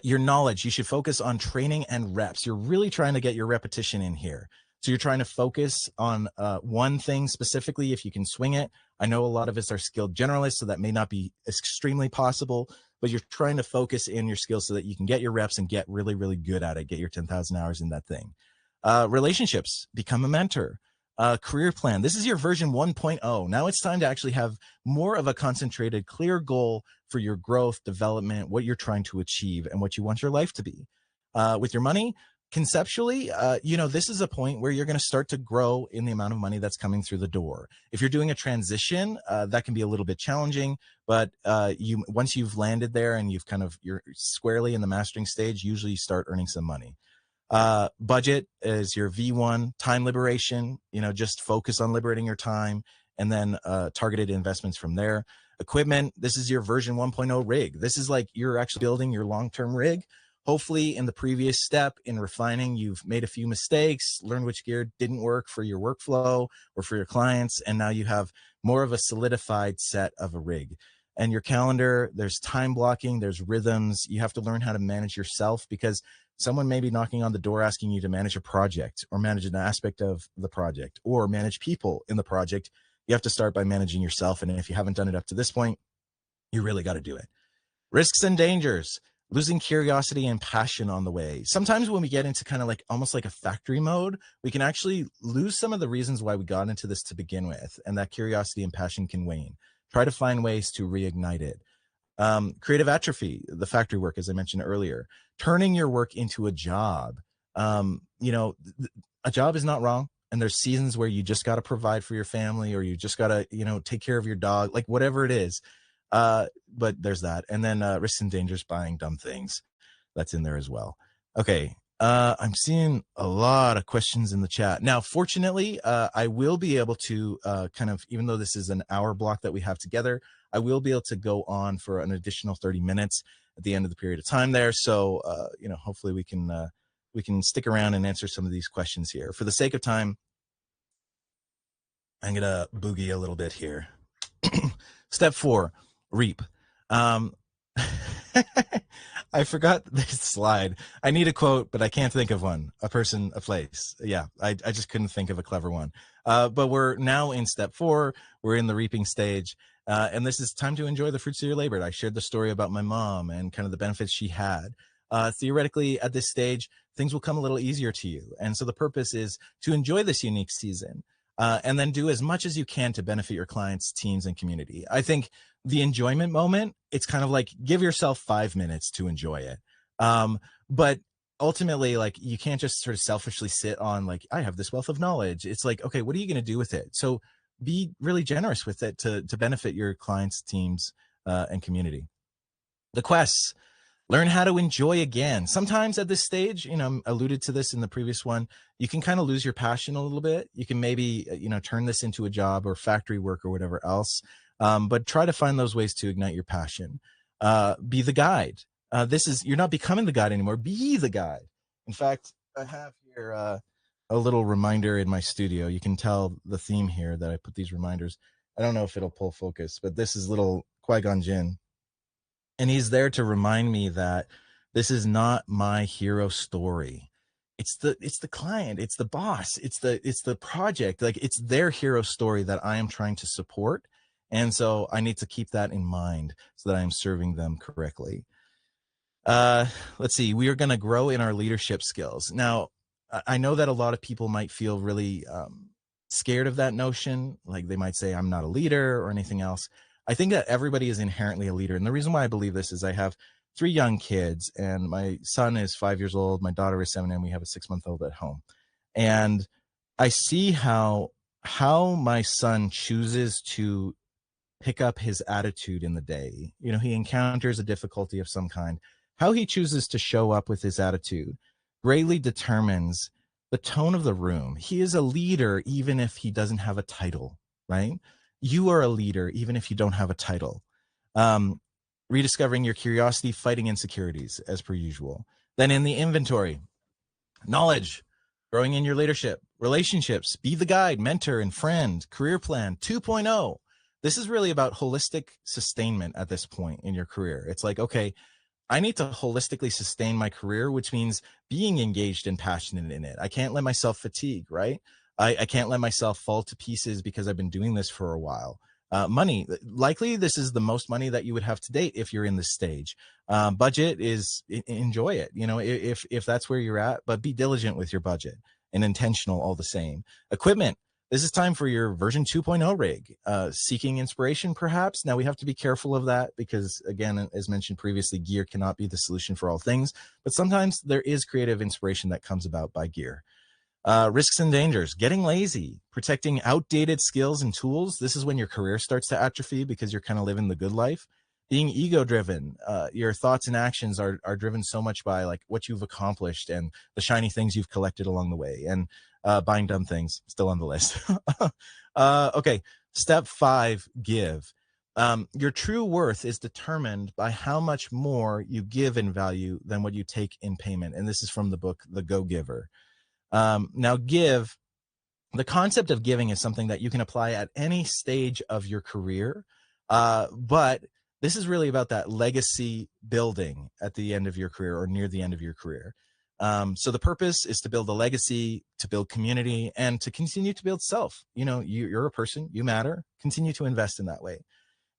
Your knowledge, you should focus on training and reps. You're really trying to get your repetition in here. So you're trying to focus on one thing specifically if you can swing it. I know a lot of us are skilled generalists, so that may not be extremely possible, but you're trying to focus in your skills so that you can get your reps and get really, really good at it, get your 10,000 hours in that thing. Relationships, become a mentor. Career plan. This is your version 1.0. Now it's time to actually have more of a concentrated, clear goal for your growth, development, what you're trying to achieve, and what you want your life to be. With your money, conceptually, this is a point where you're going to start to grow in the amount of money that's coming through the door. If you're doing a transition, that can be a little bit challenging, but once you've landed there and you're squarely in the mastering stage, usually you start earning some money. Budget is your V1. Time liberation, just focus on liberating your time, and then targeted investments from there. Equipment, this is your version 1.0 rig. This is like you're actually building your long-term rig. Hopefully in the previous step in refining, you've made a few mistakes, learned which gear didn't work for your workflow or for your clients, and now you have more of a solidified set of a rig. And your calendar, there's time blocking, there's rhythms. You have to learn how to manage yourself, because someone may be knocking on the door asking you to manage a project or manage an aspect of the project or manage people in the project. You have to start by managing yourself. And if you haven't done it up to this point, you really got to do it. Risks and dangers, losing curiosity and passion on the way. Sometimes when we get into kind of like almost like a factory mode, we can actually lose some of the reasons why we got into this to begin with. And that curiosity and passion can wane. Try to find ways to reignite it. Creative atrophy, the factory work, as I mentioned earlier, turning your work into a job. A job is not wrong. And there's seasons where you just got to provide for your family, or you just got to, take care of your dog, like whatever it is. But there's that. And then risks and dangers, buying dumb things. That's in there as well. Okay. I'm seeing a lot of questions in the chat. Now, fortunately, I will be able to even though this is an hour block that we have together, I will be able to go on for an additional 30 minutes at the end of the period of time there. So, hopefully we can stick around and answer some of these questions here. For the sake of time, I'm going to boogie a little bit here. Step 4, reap. I forgot this slide. I need a quote, but I can't think of one. A person, a place. Yeah, I just couldn't think of a clever one. But we're now in step 4. We're in the reaping stage. And this is time to enjoy the fruits of your labor. I shared the story about my mom and kind of the benefits she had. Theoretically, at this stage, things will come a little easier to you. And so the purpose is to enjoy this unique season. And then do as much as you can to benefit your clients, teams, and community. I think the enjoyment moment, it's kind of like give yourself 5 minutes to enjoy it. But ultimately, like, you can't just sort of selfishly sit on like, I have this wealth of knowledge. It's like, okay, what are you going to do with it? So be really generous with it to benefit your clients, teams, and community. The quests. Learn how to enjoy again. Sometimes at this stage, I alluded to this in the previous one, you can kind of lose your passion a little bit. You can maybe, turn this into a job or factory work or whatever else. But try to find those ways to ignite your passion. Be the guide. You're not becoming the guide anymore. Be the guide. In fact, I have here a little reminder in my studio. You can tell the theme here that I put these reminders. I don't know if it'll pull focus, but this is little Qui-Gon Jinn. And he's there to remind me that this is not my hero story. It's the client, it's the boss, it's the project. Like, it's their hero story that I am trying to support. And so I need to keep that in mind so that I am serving them correctly. Let's see. We are going to grow in our leadership skills. Now, I know that a lot of people might feel really scared of that notion. Like, they might say, I'm not a leader or anything else. I think that everybody is inherently a leader. And the reason why I believe this is I have 3 young kids, and my son is 5 years old. My daughter is 7, and we have a 6-month-old at home. And I see how my son chooses to pick up his attitude in the day. He encounters a difficulty of some kind. How he chooses to show up with his attitude greatly determines the tone of the room. He is a leader even if he doesn't have a title, right? You are a leader even if you don't have a title. Rediscovering your curiosity, fighting insecurities as per usual. Then in the inventory, knowledge, growing in your leadership, relationships, be the guide, mentor, and friend, career plan 2.0. This is really about holistic sustainment at this point in your career. It's like, okay, I need to holistically sustain my career, which means being engaged and passionate in it. I can't let myself fatigue, right? I can't let myself fall to pieces because I've been doing this for a while. Money, likely this is the most money that you would have to date if you're in this stage. Budget is enjoy it, if that's where you're at, but be diligent with your budget and intentional all the same. Equipment, this is time for your version 2.0 rig. Seeking inspiration, perhaps. Now, we have to be careful of that because, again, as mentioned previously, gear cannot be the solution for all things, but sometimes there is creative inspiration that comes about by gear. Risks and dangers, getting lazy, protecting outdated skills and tools. This is when your career starts to atrophy because you're kind of living the good life. Being ego driven, your thoughts and actions are driven so much by like what you've accomplished and the shiny things you've collected along the way. And buying dumb things, still on the list. Okay, step 5, give. Your true worth is determined by how much more you give in value than what you take in payment. And this is from the book, The Go-Giver. Now, the concept of giving is something that you can apply at any stage of your career, but this is really about that legacy building at the end of your career or near the end of your career. So the purpose is to build a legacy, to build community, and to continue to build self. You're a person, you matter, continue to invest in that way.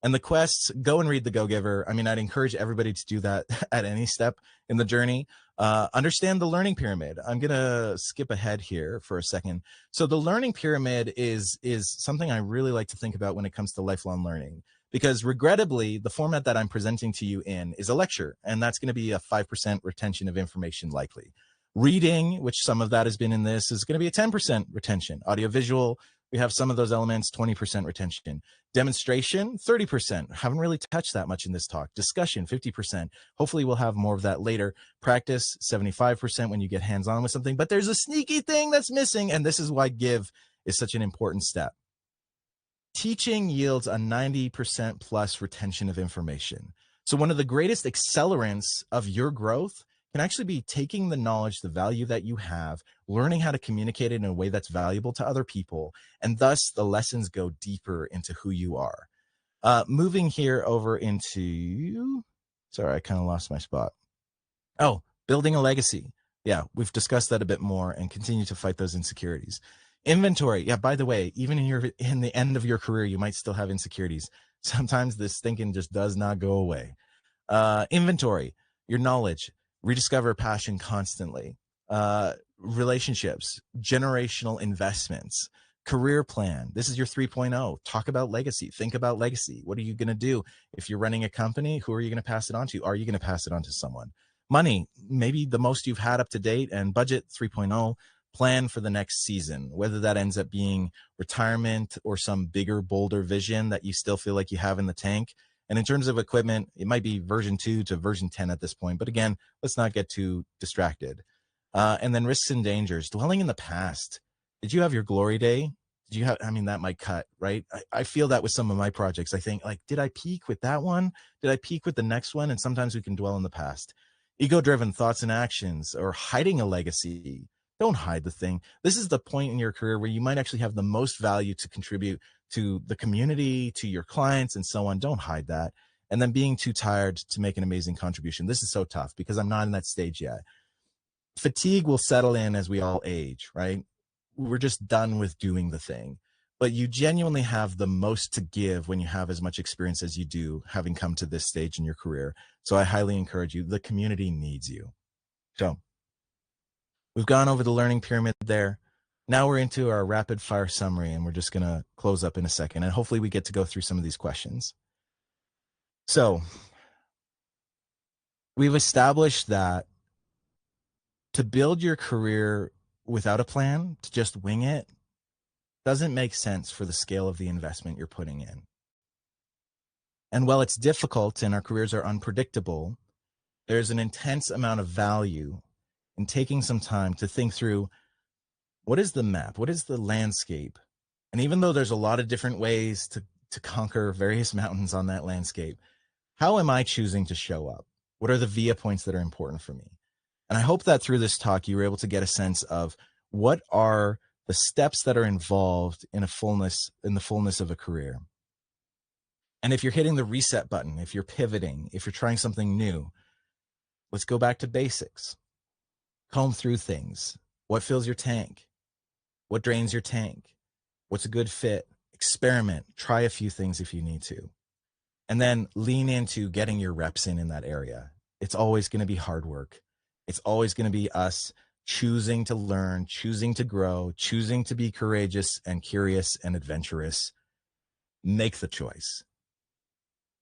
And the quests, go and read The Go-Giver. I mean, I'd encourage everybody to do that at any step in the journey. Understand the learning pyramid. I'm going to skip ahead here for a second. So the learning pyramid is something I really like to think about when it comes to lifelong learning, because regrettably, the format that I'm presenting to you in is a lecture, and that's going to be a 5% retention of information likely. Reading, which some of that has been in this, is going to be a 10% retention. Audiovisual, we have some of those elements, 20% retention. Demonstration, 30%. Haven't really touched that much in this talk. Discussion, 50%. Hopefully we'll have more of that later. Practice, 75% when you get hands-on with something. But there's a sneaky thing that's missing, and this is why give is such an important step. Teaching yields a 90% plus retention of information. So one of the greatest accelerants of your growth can actually be taking the knowledge, the value that you have, learning how to communicate it in a way that's valuable to other people, and thus the lessons go deeper into who you are. Moving here over into, sorry, I kind of lost my spot. Oh, building a legacy. Yeah, we've discussed that a bit more and continue to fight those insecurities. Inventory. Yeah, by the way, even in the end of your career, you might still have insecurities. Sometimes this thinking just does not go away. Inventory, your knowledge, rediscover passion constantly. Relationships, generational investments, career plan. This is your 3.0. Talk about legacy. Think about legacy. What are you going to do? If you're running a company, who are you going to pass it on to? Are you going to pass it on to someone? Money, maybe the most you've had up to date, and budget 3.0. Plan for the next season, whether that ends up being retirement or some bigger, bolder vision that you still feel like you have in the tank. And in terms of equipment, it might be version 2 to version 10 at this point. But again, let's not get too distracted. And then risks and dangers, dwelling in the past. Did you have your glory day? Did you have, I mean, that might cut, right? I feel that with some of my projects. I think, like, did I peak with that one? Did I peak with the next one? And sometimes we can dwell in the past. Ego-driven thoughts and actions, or hiding a legacy. Don't hide the thing. This is the point in your career where you might actually have the most value to contribute to the community, to your clients, and so on. Don't hide that. And then being too tired to make an amazing contribution. This is so tough because I'm not in that stage yet. Fatigue will settle in as we all age, right? We're just done with doing the thing. But you genuinely have the most to give when you have as much experience as you do, having come to this stage in your career. So I highly encourage you. The community needs you. So we've gone over the learning pyramid there. Now we're into our rapid fire summary, and we're just going to close up in a second. And hopefully we get to go through some of these questions. So we've established that to build your career without a plan, to just wing it, doesn't make sense for the scale of the investment you're putting in. And while it's difficult and our careers are unpredictable, there's an intense amount of value in taking some time to think through What is the map? What is the landscape? And even though there's a lot of different ways to conquer various mountains on that landscape, how am I choosing to show up? What are the via points that are important for me? And I hope that through this talk, you were able to get a sense of what are the steps that are involved in the fullness of a career. And if you're hitting the reset button, if you're pivoting, if you're trying something new, let's go back to basics. Comb through things. What fills your tank? What drains your tank? What's a good fit? Experiment. Try a few things if you need to. And then lean into getting your reps in that area. It's always going to be hard work. It's always going to be us choosing to learn, choosing to grow, choosing to be courageous and curious and adventurous. Make the choice.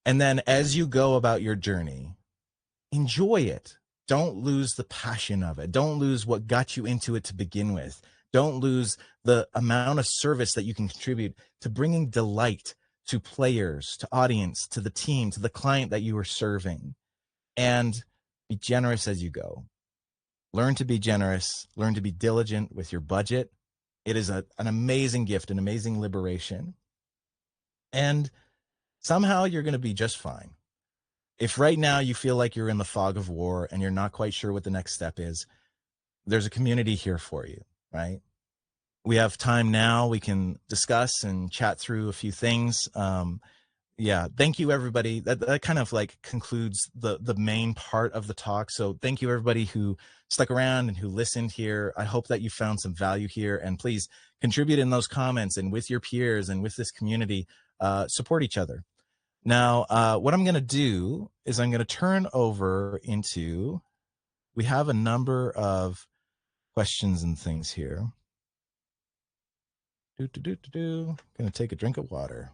And then as you go about your journey, enjoy it. Don't lose the passion of it. Don't lose what got you into it to begin with. Don't lose the amount of service that you can contribute to bringing delight to players, to audience, to the team, to the client that you are serving. And be generous as you go. Learn to be generous. Learn to be diligent with your budget. It is an amazing gift, an amazing liberation. And somehow you're going to be just fine. If right now you feel like you're in the fog of war and you're not quite sure what the next step is, there's a community here for you, right? We have time now. We can discuss and chat through a few things. Yeah, thank you, everybody. That kind of like concludes the main part of the talk. So thank you, everybody who stuck around and who listened here. I hope that you found some value here. And please contribute in those comments and with your peers and with this community. Support each other. Now, what I'm going to do is I'm going to turn over into, we have a number of questions and things here. Going to take a drink of water.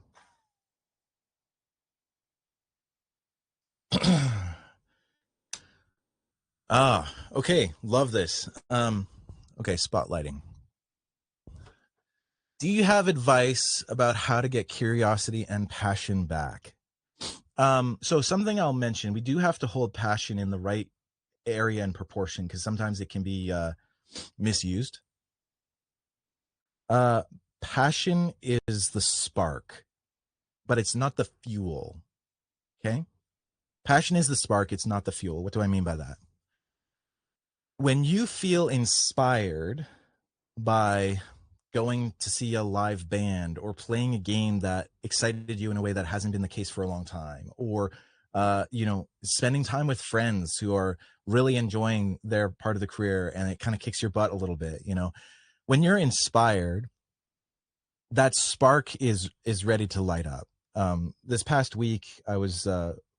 Okay. Love this. Okay. Spotlighting. Do you have advice about how to get curiosity and passion back? So something I'll mention, we do have to hold passion in the right area and proportion because sometimes it can be misused. Passion is the spark, but it's not the fuel. Okay. Passion is the spark. It's not the fuel. What do I mean by that? When you feel inspired by going to see a live band or playing a game that excited you in a way that hasn't been the case for a long time, or spending time with friends who are really enjoying their part of the career and it kind of kicks your butt a little bit, when you're inspired, that spark is ready to light up. This past week I was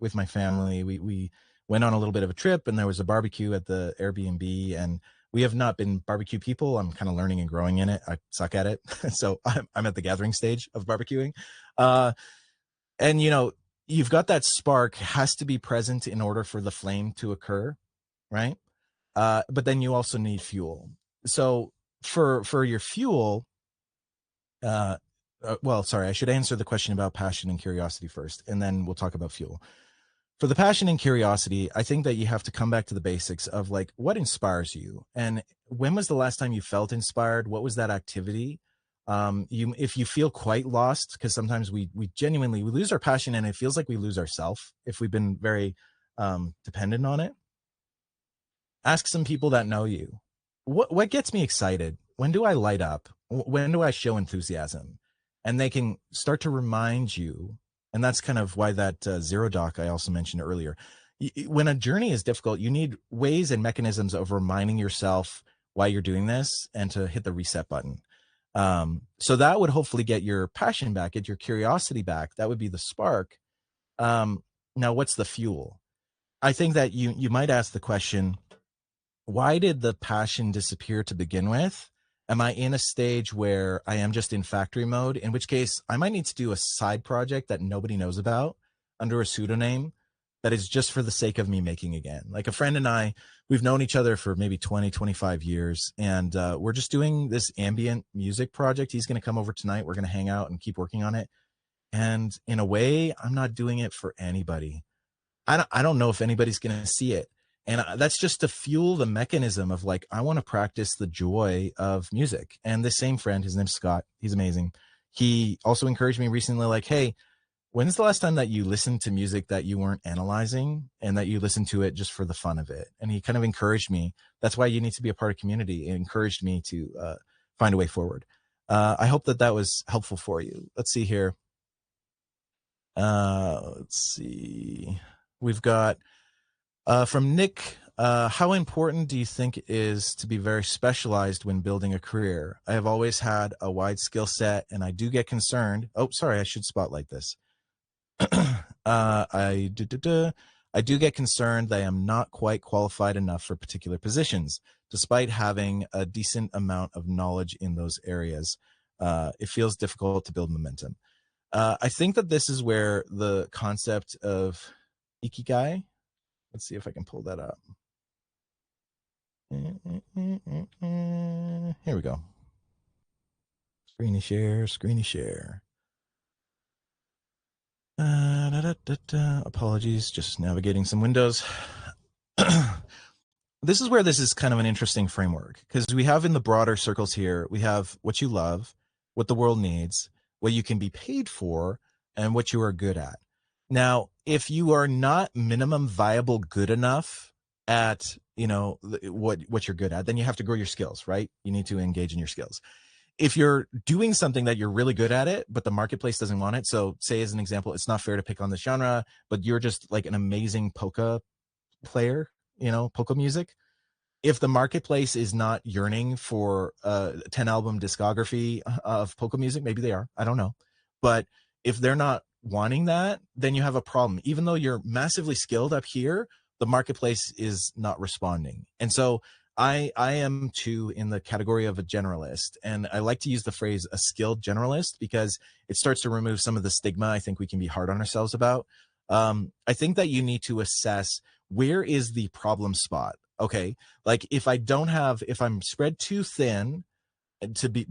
with my family. We went on a little bit of a trip and there was a barbecue at the Airbnb, and we have not been barbecue people. I'm kind of learning and growing in it. I suck at it. So I'm at the gathering stage of barbecuing. And you've got that spark has to be present in order for the flame to occur. Right. But then you also need fuel. So for your fuel, well, sorry, I should answer the question about passion and curiosity first, and then we'll talk about fuel. For the passion and curiosity, I think that you have to come back to the basics of like, what inspires you? And when was the last time you felt inspired? What was that activity? If you feel quite lost, because sometimes we genuinely, we lose our passion and it feels like we lose ourselves if we've been very dependent on it. Ask some people that know you. What gets me excited? When do I light up? When do I show enthusiasm? And they can start to remind you. And that's kind of why that zero doc I also mentioned earlier. When a journey is difficult, you need ways and mechanisms of reminding yourself why you're doing this and to hit the reset button. So that would hopefully get your passion back, get your curiosity back. That would be the spark. Now, what's the fuel? I think that you might ask the question, why did the passion disappear to begin with? Am I in a stage where I am just in factory mode? In which case I might need to do a side project that nobody knows about under a pseudonym that is just for the sake of me making again. Like a friend and I, we've known each other for maybe 20, 25 years. And we're just doing this ambient music project. He's going to come over tonight. We're going to hang out and keep working on it. And in a way, I'm not doing it for anybody. I don't know if anybody's going to see it. And that's just to fuel the mechanism of like, I want to practice the joy of music. And this same friend, his name's Scott, he's amazing. He also encouraged me recently, like, hey, when's the last time that you listened to music that you weren't analyzing and that you listened to it just for the fun of it? And he kind of encouraged me. That's why you need to be a part of community. It encouraged me to find a way forward. I hope that that was helpful for you. Let's see here. Let's see. We've got from Nick, how important do you think it is to be very specialized when building a career? I have always had a wide skill set and I do get concerned. Oh, sorry, I should spotlight this. I do get concerned that I am not quite qualified enough for particular positions, despite having a decent amount of knowledge in those areas. It feels difficult to build momentum. I think that this is where the concept of ikigai, let's see if I can pull that up. Here we go. Screeny share. Apologies, just navigating some windows. This is where this is kind of an interesting framework, because we have in the broader circles here, we have what you love, what the world needs, what you can be paid for, and what you are good at. Now, if you are not minimum viable good enough at, you know, what you're good at, then you have to grow your skills, right? You need to engage in your skills. If you're doing something that you're really good at it, but the marketplace doesn't want it. So say as an example, it's not fair to pick on the genre, but you're just like an amazing polka player, you know, polka music. If the marketplace is not yearning for a 10 album discography of polka music, maybe they are, I don't know. But if they're not wanting that, then you have a problem. Even though you're massively skilled up here, the marketplace is not responding. And so I am too in the category of a generalist. And I like to use the phrase a skilled generalist because it starts to remove some of the stigma I think we can be hard on ourselves about. I think that you need to assess, where is the problem spot? Okay. Like if I'm spread too thin to be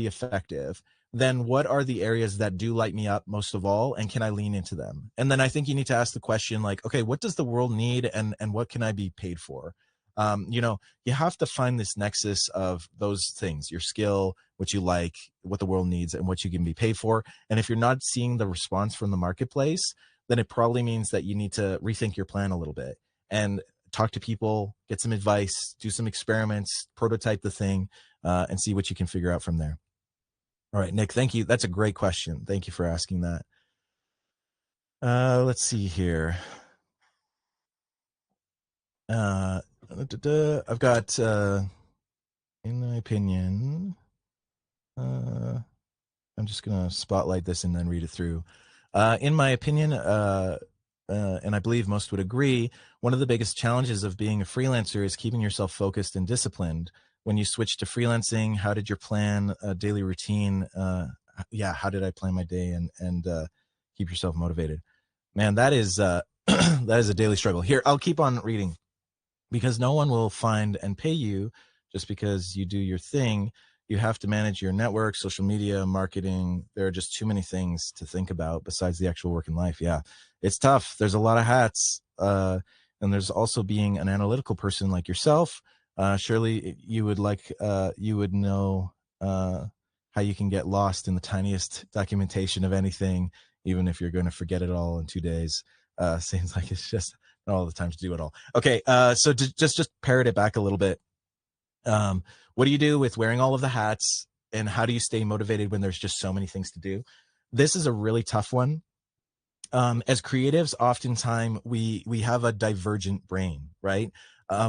effective, then what are the areas that do light me up most of all? And can I lean into them? And then I think you need to ask the question like, okay, what does the world need? And what can I be paid for? You know, you have to find this nexus of those things, your skill, what you like, what the world needs, and what you can be paid for. And if you're not seeing the response from the marketplace, then it probably means that you need to rethink your plan a little bit and talk to people, get some advice, do some experiments, prototype the thing, and see what you can figure out from there. All right, Nick, thank you. That's a great question. Thank you for asking that. Let's see here. I've got, in my opinion, I'm just going to spotlight this and then read it through. In my opinion, and I believe most would agree, one of the biggest challenges of being a freelancer is keeping yourself focused and disciplined. When you switch to freelancing, how did your plan a daily routine? How did I plan my day and keep yourself motivated? Man, that is that is a daily struggle. Here, I'll keep on reading, because no one will find and pay you just because you do your thing. You have to manage your network, social media, marketing. There are just too many things to think about besides the actual work in life. Yeah, it's tough. There's a lot of hats. And there's also being an analytical person like yourself. Surely you would know how you can get lost in the tiniest documentation of anything, even if you're going to forget it all in 2 days. Seems like it's just not all the time to do it all. Okay, so to just parrot it back a little bit. What do you do with wearing all of the hats, and how do you stay motivated when there's just so many things to do? This is a really tough one. As creatives, oftentimes we have a divergent brain, right?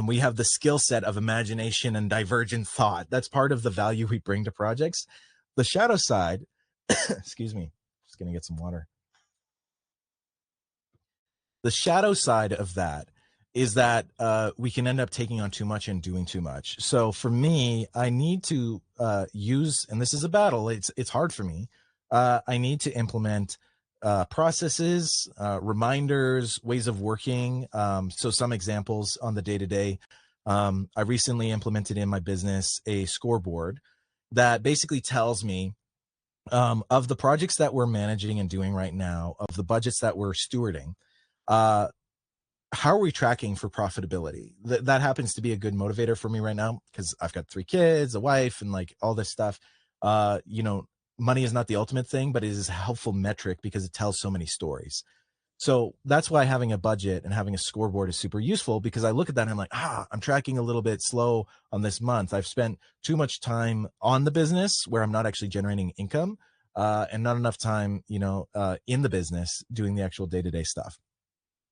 We have the skill set of imagination and divergent thought. That's part of the value we bring to projects. The shadow side, excuse me, just gonna get some water. The shadow side of that is that we can end up taking on too much and doing too much. So for me, I need to use, and this is a battle, it's hard for me. I need to implement processes, reminders, ways of working. So some examples on the day-to-day. I recently implemented in my business a scoreboard that basically tells me of the projects that we're managing and doing right now, of the budgets that we're stewarding, how are we tracking for profitability? That happens to be a good motivator for me right now because I've got 3 kids, a wife, and like all this stuff. You know, money is not the ultimate thing, but it is a helpful metric because it tells so many stories. So that's why having a budget and having a scoreboard is super useful, because I look at that and I'm like, I'm tracking a little bit slow on this month. I've spent too much time on the business where I'm not actually generating income, and not enough time, in the business doing the actual day-to-day stuff.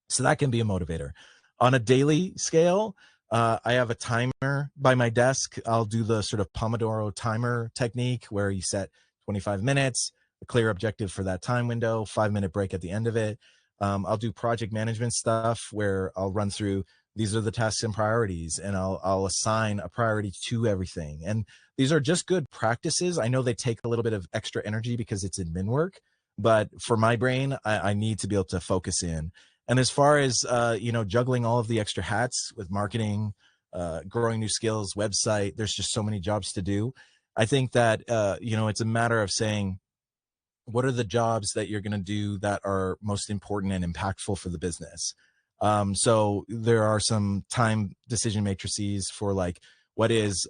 So that can be a motivator. On a daily scale, I have a timer by my desk. I'll do the sort of Pomodoro timer technique where you set 25 minutes, a clear objective for that time window, 5-minute break at the end of it. I'll do project management stuff where I'll run through, these are the tasks and priorities, and I'll assign a priority to everything. And these are just good practices. I know they take a little bit of extra energy because it's admin work, but for my brain, I need to be able to focus in. And as far as, juggling all of the extra hats with marketing, growing new skills, website, there's just so many jobs to do. I think that, it's a matter of saying, what are the jobs that you're going to do that are most important and impactful for the business? So there are some time decision matrices for like, what is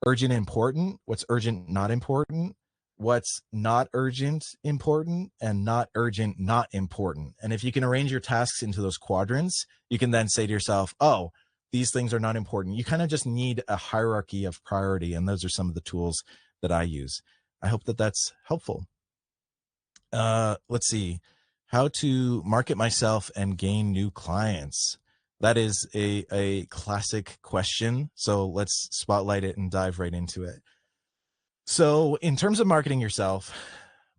urgent important, what's urgent not important, what's not urgent important, and not urgent not important. And if you can arrange your tasks into those quadrants, you can then say to yourself, oh, these things are not important. You kind of just need a hierarchy of priority. And those are some of the tools that I use. I hope that that's helpful. Let's see, how to market myself and gain new clients. That is a classic question. So let's spotlight it and dive right into it. So in terms of marketing yourself,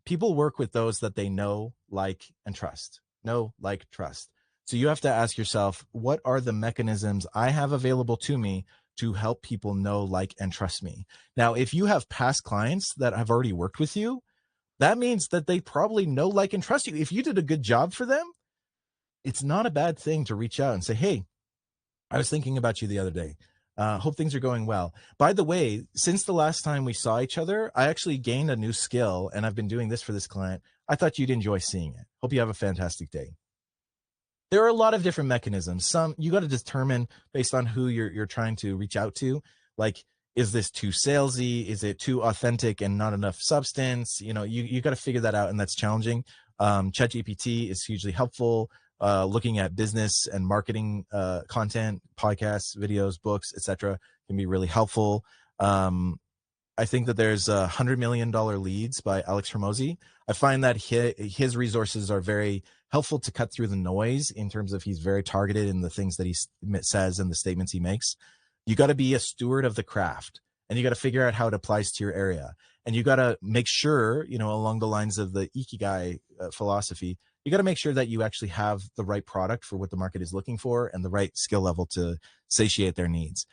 people work with those that they know, like, and trust. Know, like, trust. So you have to ask yourself, what are the mechanisms I have available to me to help people know, like, and trust me? Now, if you have past clients that have already worked with you, that means that they probably know, like, and trust you. If you did a good job for them, it's not a bad thing to reach out and say, hey, I was thinking about you the other day. Hope things are going well. By the way, since the last time we saw each other, I actually gained a new skill, and I've been doing this for this client. I thought you'd enjoy seeing it. Hope you have a fantastic day. There are a lot of different mechanisms. Some you got to determine based on who you're trying to reach out to. Like, is this too salesy? Is it too authentic and not enough substance? You got to figure that out, and that's challenging. ChatGPT is hugely helpful. Looking at business and marketing content, podcasts, videos, books, etc., can be really helpful. I think that there's $100 Million Leads by Alex Hormozi. I find that his resources are very helpful to cut through the noise in terms of he's very targeted in the things that he says and the statements he makes. You got to be a steward of the craft, and you got to figure out how it applies to your area. And you got to make sure, along the lines of the Ikigai philosophy, you got to make sure that you actually have the right product for what the market is looking for and the right skill level to satiate their needs.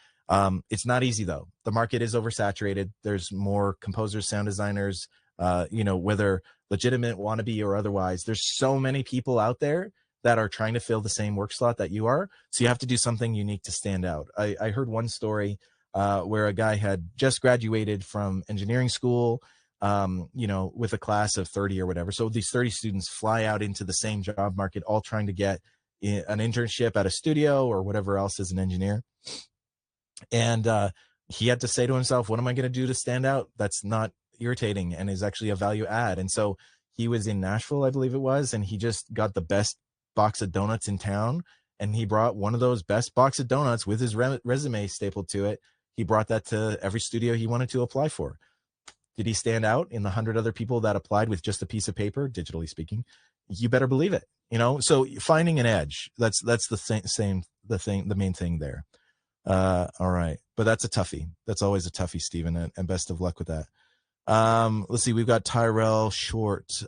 It's not easy though. The market is oversaturated. There's more composers, sound designers, whether legitimate, wannabe, or otherwise. There's so many people out there that are trying to fill the same work slot that you are. So you have to do something unique to stand out. I heard one story where a guy had just graduated from engineering school, with a class of 30 or whatever. So these 30 students fly out into the same job market, all trying to get an internship at a studio or whatever else as an engineer. And he had to say to himself, what am I going to do to stand out that's not irritating and is actually a value add? And so he was in Nashville, I believe it was, and he just got the best box of donuts in town. And he brought one of those best box of donuts with his resume stapled to it. He brought that to every studio he wanted to apply for. Did he stand out in the 100 other people that applied with just a piece of paper, digitally speaking? You better believe it. So finding an edge, that's the main thing there. All right. But that's a toughie. That's always a toughie, Stephen, and best of luck with that. Let's see. We've got Tyrell Short.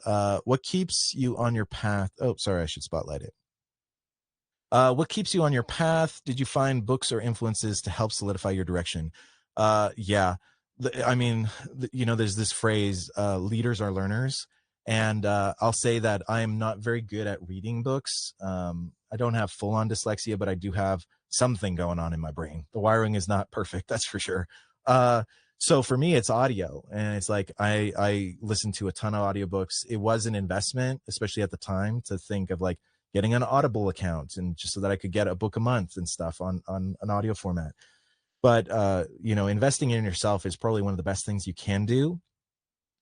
What keeps you on your path? Oh, sorry. I should spotlight it. What keeps you on your path? Did you find books or influences to help solidify your direction? Yeah. There's this phrase, leaders are learners. And I'll say that I am not very good at reading books. I don't have full on dyslexia, but I do have something going on in my brain. The wiring is not perfect, that's for sure. So for me, it's audio. And it's like I listen to a ton of audiobooks. It was an investment, especially at the time, to think of like, getting an Audible account, and just so that I could get a book a month and stuff on an audio format. But investing in yourself is probably one of the best things you can do.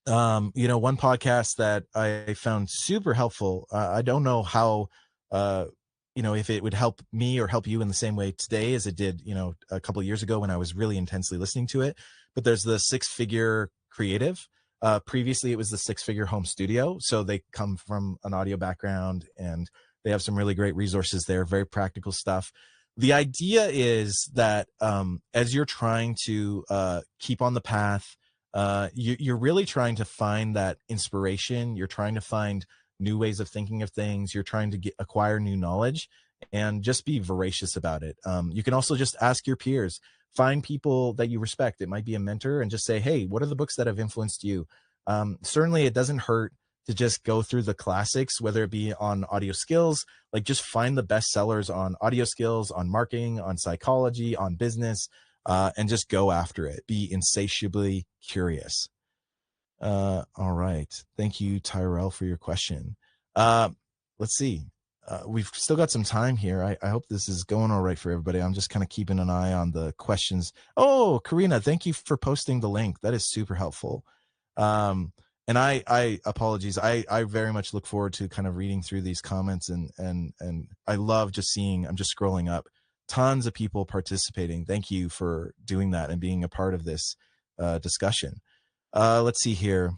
One podcast that I found super helpful, I don't know how if it would help me or help you in the same way today as it did a couple of years ago when I was really intensely listening to it. But there's the Six Figure Creative. Previously it was the Six Figure Home Studio, so they come from an audio background and they have some really great resources there, very practical stuff. The idea is that as you're trying to keep on the path, you're really trying to find that inspiration. You're trying to find new ways of thinking of things. You're trying to acquire new knowledge, and just be voracious about it. You can also just ask your peers, find people that you respect. It might be a mentor, and just say, hey, what are the books that have influenced you? Certainly it doesn't hurt to just go through the classics, whether it be on audio skills, like just find the best sellers on audio skills, on marketing, on psychology, on business, and just go after it. Be insatiably curious. All right. Thank you, Tyrell, for your question. Let's see. We've still got some time here. I hope this is going all right for everybody. I'm just kind of keeping an eye on the questions. Oh, Karina, thank you for posting the link. That is super helpful. And I apologies. I very much look forward to kind of reading through these comments, and I love just seeing, I'm just scrolling up, tons of people participating. Thank you for doing that and being a part of this discussion. Let's see here.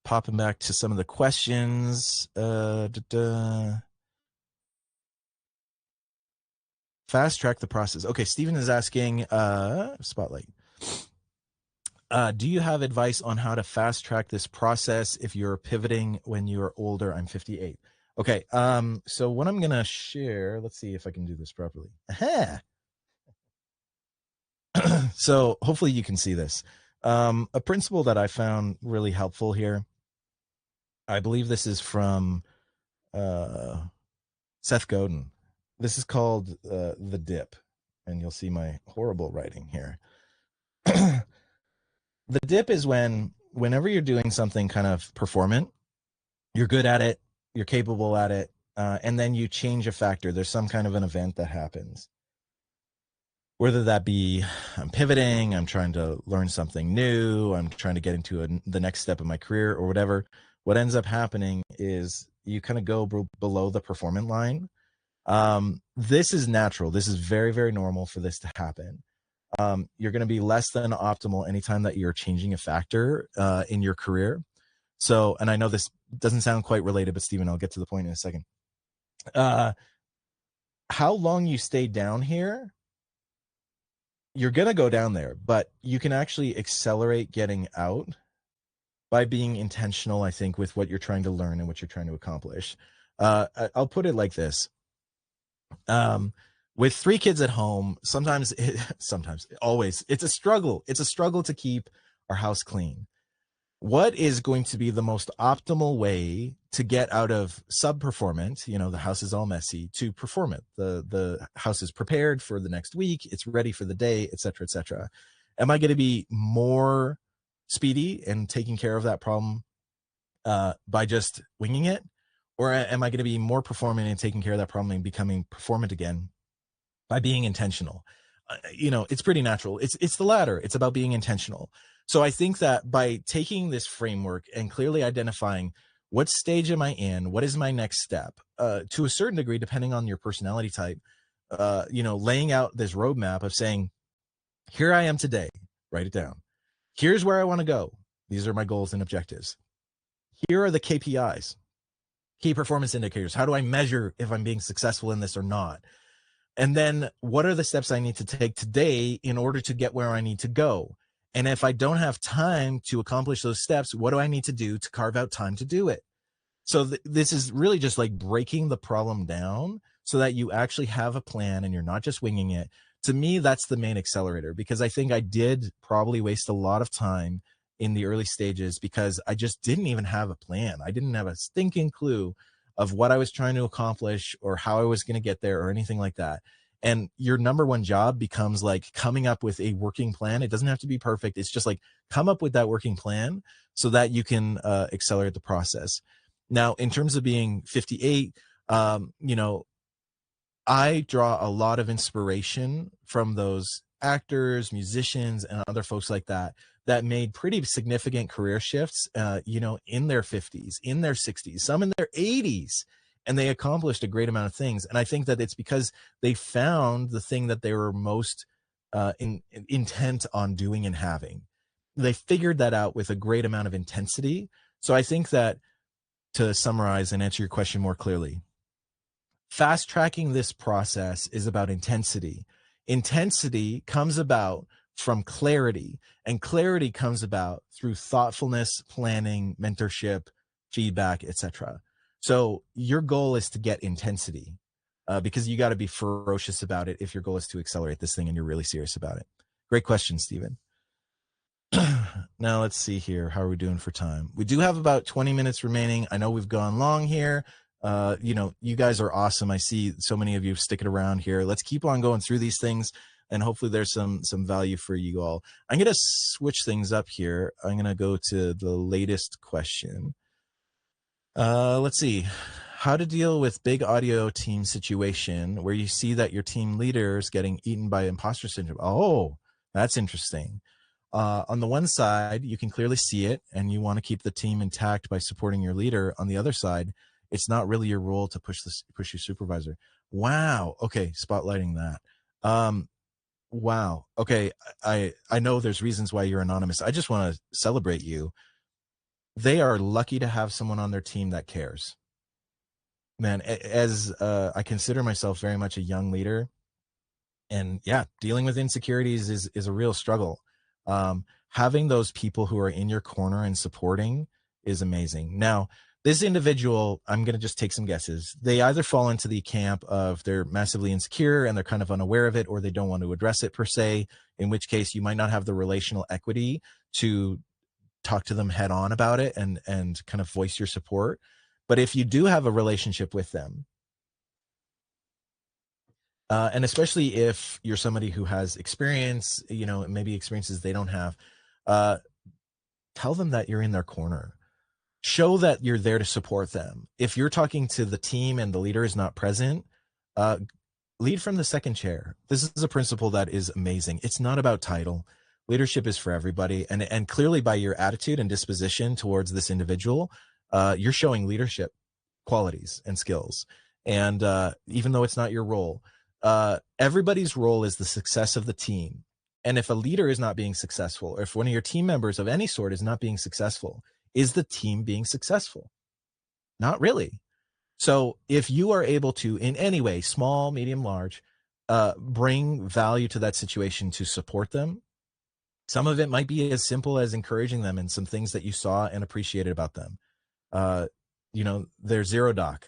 Popping back to some of the questions. Fast track the process. Okay, Stephen is asking, Spotlight. Do you have advice on how to fast track this process if you're pivoting when you're older? I'm 58. Okay, so what I'm gonna share, let's see if I can do this properly. Aha! So hopefully you can see this. A principle that I found really helpful here, I believe this is from Seth Godin. This is called the dip, and you'll see my horrible writing here. The dip is whenever you're doing something kind of performant, you're good at it, you're capable at it, and then you change a factor. There's some kind of an event that happens. Whether that be I'm pivoting, I'm trying to learn something new, I'm trying to get into the next step of my career or whatever, what ends up happening is you kind of go below the performance line. This is natural. This is very, very normal for this to happen. You're going to be less than optimal anytime that you're changing a factor in your career. So, and I know this doesn't sound quite related, but Stephen, I'll get to the point in a second. How long you stay down here, you're going to go down there, but you can actually accelerate getting out by being intentional, I think, with what you're trying to learn and what you're trying to accomplish. I'll put it like this. With 3 kids at home, always, it's a struggle. It's a struggle to keep our house clean. What is going to be the most optimal way to get out of sub-performance, the house is all messy, to perform it? The house is prepared for the next week, it's ready for the day, et cetera, et cetera. Am I going to be more speedy and taking care of that problem by just winging it? Or am I going to be more performant and taking care of that problem and becoming performant again by being intentional? It's pretty natural. It's the latter. It's about being intentional. So I think that by taking this framework and clearly identifying what stage am I in, what is my next step, to a certain degree, depending on your personality type, laying out this roadmap of saying, here I am today, write it down. Here's where I want to go. These are my goals and objectives. Here are the KPIs, key performance indicators. How do I measure if I'm being successful in this or not? And then what are the steps I need to take today in order to get where I need to go? And if I don't have time to accomplish those steps, what do I need to do to carve out time to do it? So this is really just like breaking the problem down so that you actually have a plan and you're not just winging it. To me, that's the main accelerator, because I think I did probably waste a lot of time in the early stages because I just didn't even have a plan. I didn't have a stinking clue of what I was trying to accomplish or how I was going to get there or anything like that. And your number one job becomes like coming up with a working plan. It doesn't have to be perfect. It's just like come up with that working plan so that you can accelerate the process. Now, in terms of being 58, You know, I draw a lot of inspiration from those actors, musicians, and other folks like that that made pretty significant career shifts, in their 50s, in their 60s, some in their 80s, and they accomplished a great amount of things. And I think that it's because they found the thing that they were most intent on doing and having. They figured that out with a great amount of intensity. So I think that, to summarize and answer your question more clearly, fast tracking this process is about intensity. Intensity comes about from clarity, and clarity comes about through thoughtfulness, planning, mentorship, feedback, etc. So your goal is to get intensity, because you got to be ferocious about it if your goal is to accelerate this thing and you're really serious about it. Great question, Stephen. Now let's see here. How are we doing for time? We do have about 20 minutes remaining. I know we've gone long here. You guys are awesome. I see so many of you sticking around here. Let's keep on going through these things, and hopefully there's some value for you all. I'm going to switch things up here. I'm going to go to the latest question. Let's see. How to deal with big audio team situation where you see that your team leader is getting eaten by imposter syndrome. Oh, that's interesting. On the one side, you can clearly see it, and you want to keep the team intact by supporting your leader. On the other side, it's not really your role to push your supervisor. Wow. Okay, spotlighting that. Wow. Okay, I know there's reasons why you're anonymous. I just want to celebrate you. They are lucky to have someone on their team that cares. Man, as I consider myself very much a young leader, and yeah, dealing with insecurities is a real struggle. Having those people who are in your corner and supporting is amazing. Now, this individual, I'm going to just take some guesses. They either fall into the camp of they're massively insecure and they're kind of unaware of it, or they don't want to address it per se, in which case you might not have the relational equity to talk to them head on about it and kind of voice your support. But if you do have a relationship with them, and especially if you're somebody who has experience, maybe experiences they don't have, tell them that you're in their corner. Show that you're there to support them. If you're talking to the team and the leader is not present, lead from the second chair. This is a principle that is amazing. It's not about title. Leadership is for everybody. And clearly by your attitude and disposition towards this individual, you're showing leadership qualities and skills. And even though it's not your role, everybody's role is the success of the team. And if a leader is not being successful, or if one of your team members of any sort is not being successful, is the team being successful? Not really. So if you are able to, in any way, small, medium, large, bring value to that situation to support them, some of it might be as simple as encouraging them in some things that you saw and appreciated about them. Their zero doc,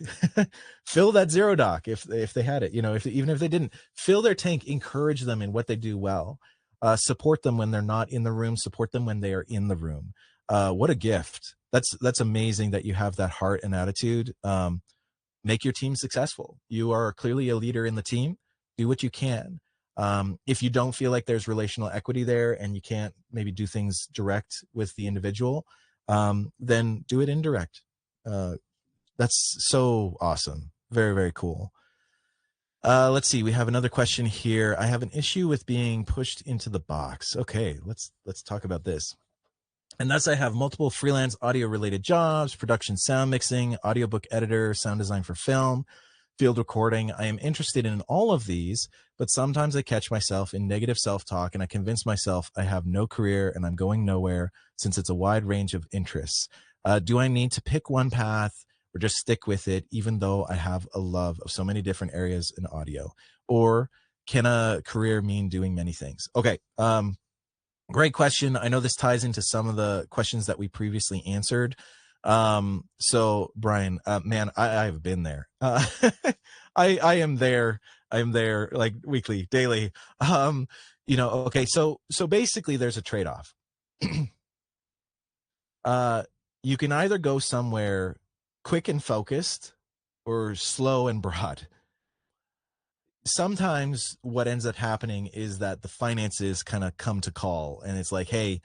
fill that zero doc if they had it, even if they didn't, fill their tank, encourage them in what they do well, support them when they're not in the room, support them when they are in the room. What a gift. That's amazing that you have that heart and attitude. Make your team successful. You are clearly a leader in the team. Do what you can. If you don't feel like there's relational equity there and you can't maybe do things direct with the individual, then do it indirect. That's so awesome. Very, very cool. Let's see. We have another question here. I have an issue with being pushed into the box. Okay, let's talk about this. And thus I have multiple freelance audio related jobs: production, sound mixing, audiobook editor, sound design for film, field recording. I am interested in all of these, but sometimes I catch myself in negative self-talk and I convince myself I have no career and I'm going nowhere since it's a wide range of interests. Do I need to pick one path or just stick with it, even though I have a love of so many different areas in audio? Or can a career mean doing many things? Okay. Great question. I know this ties into some of the questions that we previously answered. So Brian, man, I've been there. I am there. I'm there like weekly, daily. Okay. So basically there's a trade-off. You can either go somewhere quick and focused or slow and broad. Sometimes what ends up happening is that the finances kind of come to call and it's like, hey,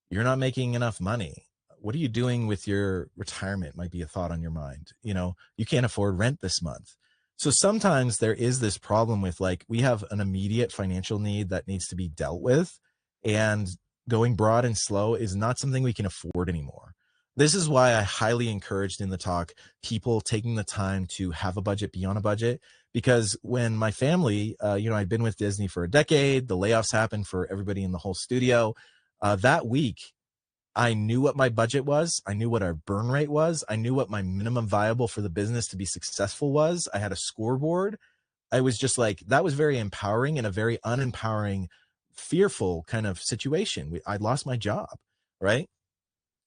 you're not making enough money. what are you doing with your retirement might be a thought on your mind. You can't afford rent this month. So sometimes there is this problem with, like, we have an immediate financial need that needs to be dealt with, and going broad and slow is not something we can afford anymore. This is why I highly encouraged in the talk people taking the time to have a budget, be on a budget, because when my family, I'd been with Disney for a decade, the layoffs happened for everybody in the whole studio. That week, I knew what my budget was. I knew what our burn rate was. I knew what my minimum viable for the business to be successful was. I had a scoreboard. I was just like, that was very empowering in a very unempowering, fearful kind of situation. I lost my job, right?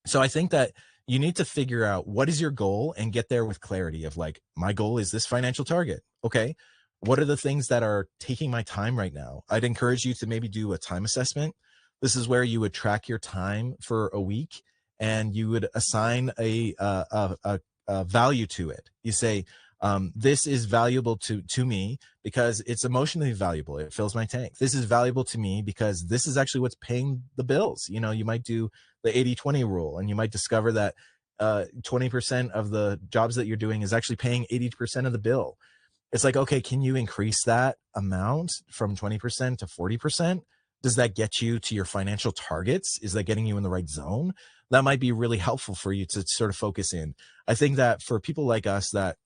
So I think that you need to figure out what is your goal and get there with clarity of, like, my goal is this financial target. Okay. What are the things that are taking my time right now? I'd encourage you to maybe do a time assessment. This is where you would track your time for a week and you would assign a value to it. You say, this is valuable to me because it's emotionally valuable. It fills my tank. This is valuable to me because this is actually what's paying the bills. You might do the 80-20 rule, and you might discover that 20% of the jobs that you're doing is actually paying 80% of the bill. It's like, okay, can you increase that amount from 20% to 40%? Does that get you to your financial targets? Is that getting you in the right zone? That might be really helpful for you to sort of focus in. I think that for people like us that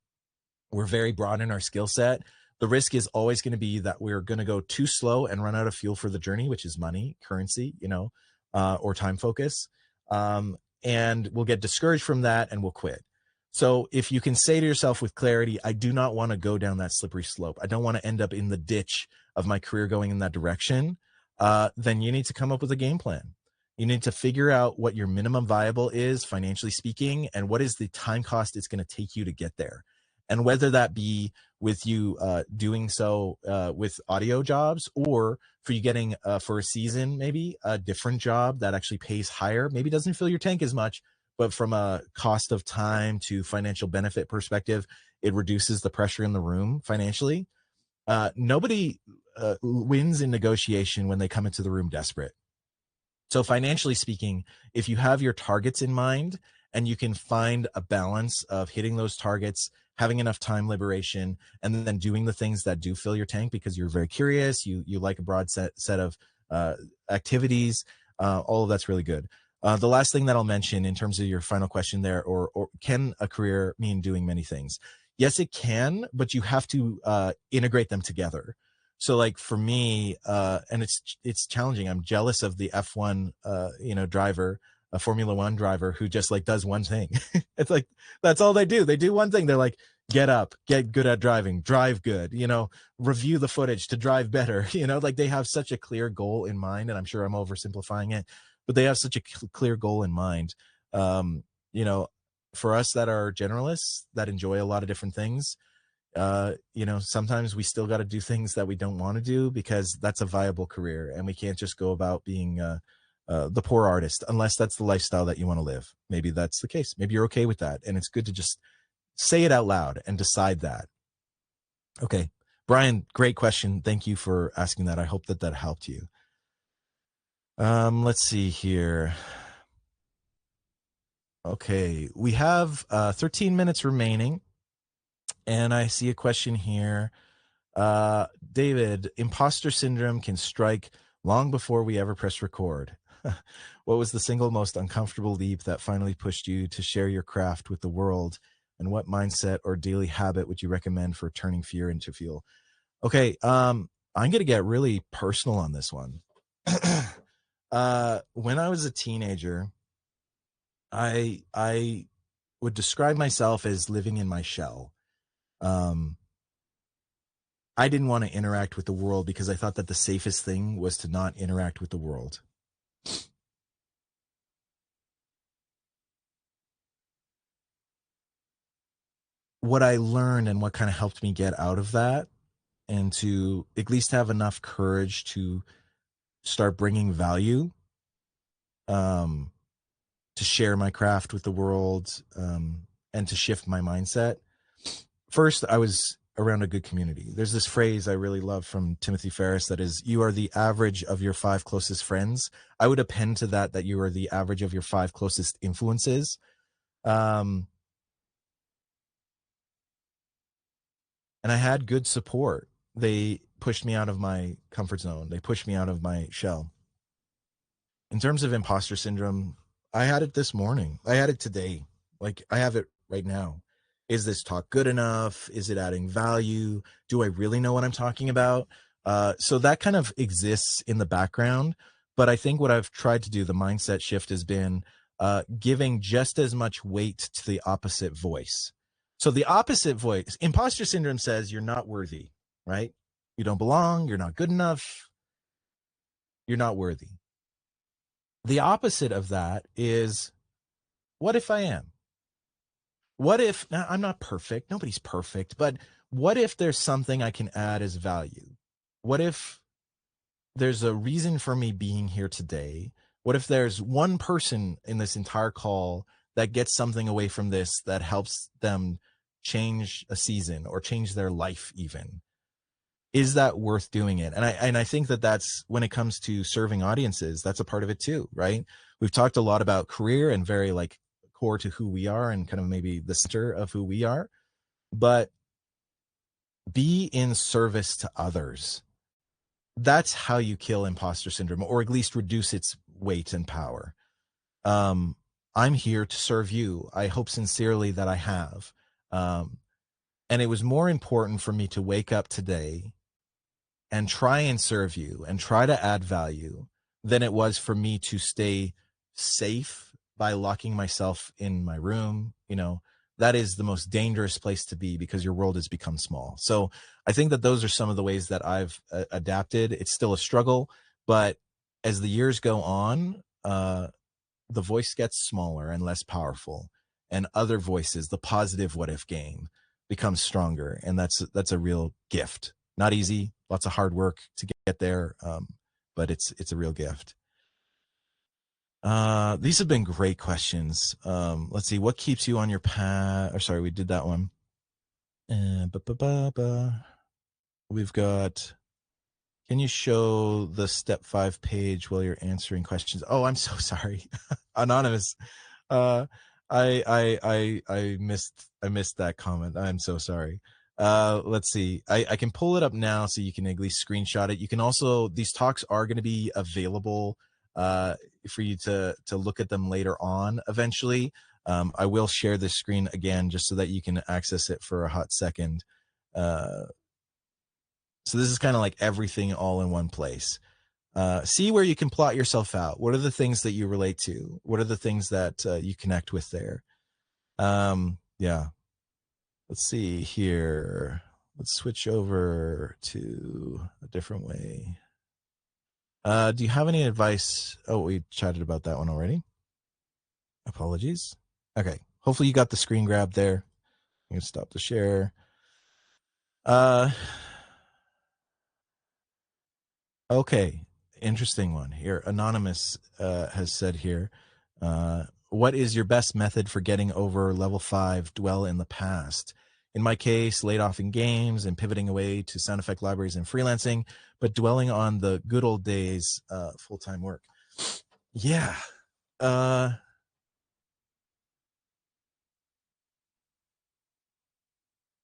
we're very broad in our skill set, the risk is always going to be that we're going to go too slow and run out of fuel for the journey, which is money, currency, or time focus. And we'll get discouraged from that and we'll quit. So if you can say to yourself with clarity, I do not want to go down that slippery slope, I don't want to end up in the ditch of my career going in that direction, then you need to come up with a game plan. You need to figure out what your minimum viable is, financially speaking, and what is the time cost it's going to take you to get there. And whether that be with you doing so with audio jobs, or for you getting for a season, maybe a different job that actually pays higher, maybe doesn't fill your tank as much, but from a cost of time to financial benefit perspective, it reduces the pressure in the room financially. Nobody wins in negotiation when they come into the room desperate. So financially speaking, if you have your targets in mind and you can find a balance of hitting those targets, having enough time liberation, and then doing the things that do fill your tank because you're very curious, you like a broad set of activities, all of that's really good. The last thing that I'll mention in terms of your final question there, or can a career mean doing many things? Yes, it can, but you have to integrate them together. So like for me, and it's challenging. I'm jealous of the F1, driver, a Formula One driver who just like does one thing. It's like, that's all they do. They do one thing. They're like, get up, get good at driving, drive good, review the footage to drive better. Like they have such a clear goal in mind, and I'm sure I'm oversimplifying it, but they have such a clear goal in mind. For us that are generalists that enjoy a lot of different things, sometimes we still got to do things that we don't want to do because that's a viable career, and we can't just go about being the poor artist unless that's the lifestyle that you want to live. Maybe that's the case. Maybe you're okay with that, and it's good to just say it out loud and decide that. Okay, Brian, great question. Thank you for asking that. I hope that helped you. Let's see here. Okay, we have 13 minutes remaining, and I see a question here. David, imposter syndrome can strike long before we ever press record. What was the single most uncomfortable leap that finally pushed you to share your craft with the world? And what mindset or daily habit would you recommend for turning fear into fuel? Okay, I'm going to get really personal on this one. When I was a teenager, I would describe myself as living in my shell. I didn't want to interact with the world because I thought that the safest thing was to not interact with the world. What I learned and what kind of helped me get out of that, and to at least have enough courage to start bringing value, to share my craft with the world, and to shift my mindset. First, I was around a good community. There's this phrase I really love from Timothy Ferriss that is, you are the average of your 5 closest friends. I would append to that you are the average of your 5 closest influences. And I had good support. They pushed me out of my comfort zone. They pushed me out of my shell. In terms of imposter syndrome, I had it this morning. I had it today. Like, I have it right now. Is this talk good enough? Is it adding value? Do I really know what I'm talking about? So that kind of exists in the background. But I think what I've tried to do, the mindset shift, has been giving just as much weight to the opposite voice. So the opposite voice, imposter syndrome says you're not worthy, right? You don't belong. You're not good enough. You're not worthy. The opposite of that is, what if I am? What if, now I'm not perfect, nobody's perfect, but what if there's something I can add as value? What if there's a reason for me being here today? What if there's one person in this entire call that gets something away from this that helps them change a season or change their life even? Is that worth doing it? And I think that's when it comes to serving audiences, that's a part of it too, right? We've talked a lot about career and very like core to who we are and kind of maybe the center of who we are, but be in service to others. That's how you kill imposter syndrome, or at least reduce its weight and power. I'm here to serve you. I hope sincerely that I have. And it was more important for me to wake up today and try and serve you and try to add value than it was for me to stay safe by locking myself in my room. That is the most dangerous place to be because your world has become small. So I think that those are some of the ways that I've adapted. It's still a struggle, but as the years go on, the voice gets smaller and less powerful, and other voices, the positive what if game, becomes stronger. And that's a real gift. Not easy, lots of hard work to get there, but it's a real gift. These have been great questions. Let's see, what keeps you on your path? Or sorry, we did that one. We've got, can you show the step 5 page while you're answering questions? Oh, I'm so sorry. Anonymous. I missed that comment. I'm so sorry. Let's see. I can pull it up now so you can at least screenshot it. You can also, these talks are going to be available for you to look at them later on eventually. I will share this screen again just so that you can access it for a hot second. So this is kind of like everything all in one place. See where you can plot yourself out. What are the things that you relate to? What are the things that you connect with there? Yeah. Let's see here. Let's switch over to a different way. Do you have any advice? Oh, we chatted about that one already. Apologies. Okay. Hopefully you got the screen grab there. I'm going to stop the share. Okay. Interesting one here. Anonymous has said here, what is your best method for getting over level 5 dwell in the past? In my case, laid off in games and pivoting away to sound effect libraries and freelancing, but dwelling on the good old days, full-time work. Yeah.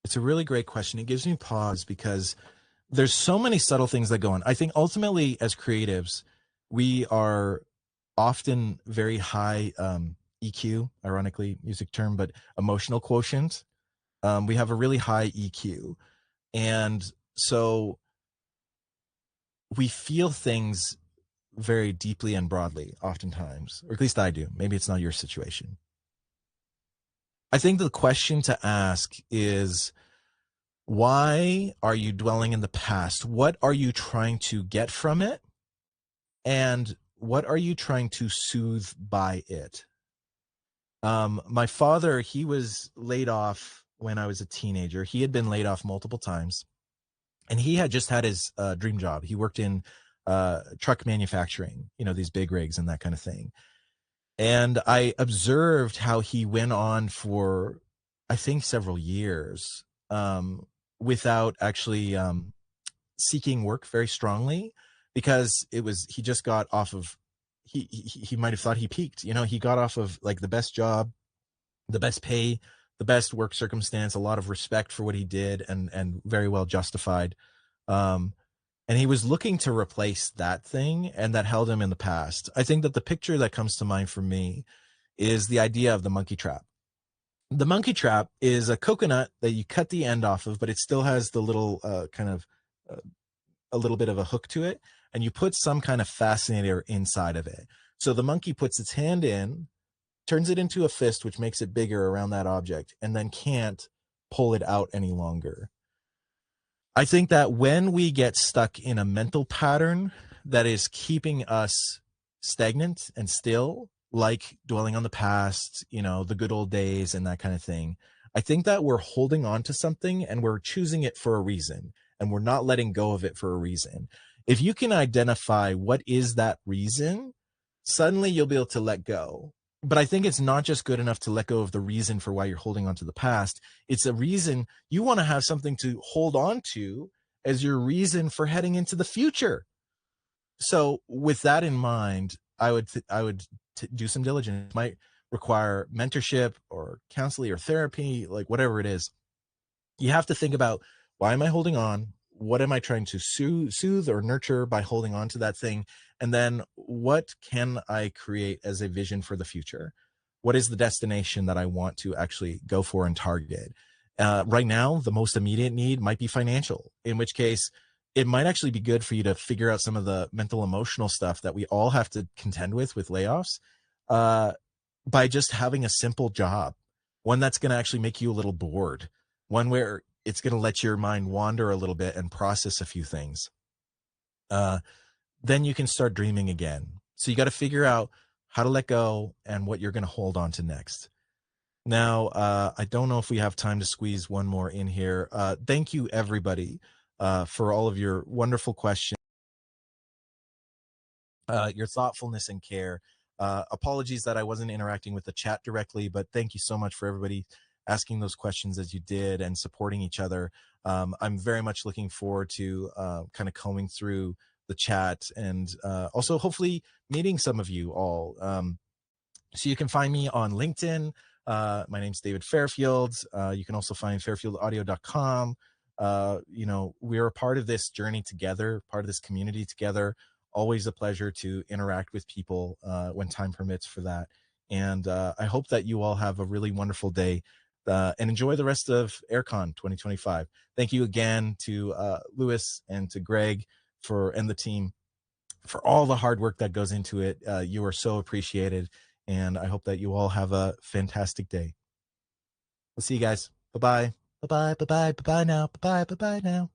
It's a really great question. It gives me pause because there's so many subtle things that go on. I think ultimately as creatives, we are often very high EQ, ironically, music term, but emotional quotient. We have a really high EQ. And so we feel things very deeply and broadly oftentimes, or at least I do. Maybe it's not your situation. I think the question to ask is, why are you dwelling in the past? What are you trying to get from it? And what are you trying to soothe by it? My father, he was laid off when I was a teenager. He had been laid off multiple times, and he had just had his dream job. He worked in truck manufacturing, these big rigs and that kind of thing. And I observed how he went on for, I think, several years, without actually seeking work very strongly, because he just got off of, he might have thought he peaked. He got off of like the best job, the best pay, the best work circumstance, a lot of respect for what he did, and very well justified. Um, and he was looking to replace that thing, and that held him in the past. I think that the picture that comes to mind for me is the idea of the monkey trap. The monkey trap is a coconut that you cut the end off of, but it still has the little kind of uh, a little bit of a hook to it, and you put some kind of fascinator inside of it. So the monkey puts its hand in, turns it into a fist, which makes it bigger around that object, and then can't pull it out any longer. I think that when we get stuck in a mental pattern that is keeping us stagnant and still, like dwelling on the past, the good old days and that kind of thing, I think that we're holding on to something and we're choosing it for a reason, and we're not letting go of it for a reason. If you can identify what is that reason, suddenly you'll be able to let go. But I think it's not just good enough to let go of the reason for why you're holding on to the past. It's a reason you want to have something to hold on to as your reason for heading into the future. So with that in mind, I would do some diligence. It might require mentorship or counseling or therapy, like whatever it is. You have to think about, why am I holding on? What am I trying to soothe or nurture by holding on to that thing? And then what can I create as a vision for the future? What is the destination that I want to actually go for and target? Right now, the most immediate need might be financial, in which case it might actually be good for you to figure out some of the mental emotional stuff that we all have to contend with layoffs, uh, by just having a simple job, one that's going to actually make you a little bored, one where it's going to let your mind wander a little bit and process a few things. Then you can start dreaming again. So you got to figure out how to let go and what you're going to hold on to next. Now, I don't know if we have time to squeeze one more in here. Thank you, everybody, for all of your wonderful questions, your thoughtfulness and care. Apologies that I wasn't interacting with the chat directly, but thank you so much for everybody asking those questions as you did and supporting each other. I'm very much looking forward to kind of combing through the chat, and also hopefully meeting some of you all. So you can find me on LinkedIn. My name's David Fairfield. You can also find fairfieldaudio.com. We're a part of this journey together, part of this community together. Always a pleasure to interact with people when time permits for that. And I hope that you all have a really wonderful day and enjoy the rest of AirCon 2025. Thank you again to Louis and to Greg and the team for all the hard work that goes into it. You are so appreciated. And I hope that you all have a fantastic day. We'll see you guys. Bye-bye. Bye-bye. Bye-bye. Bye-bye now. Bye-bye. Bye-bye now.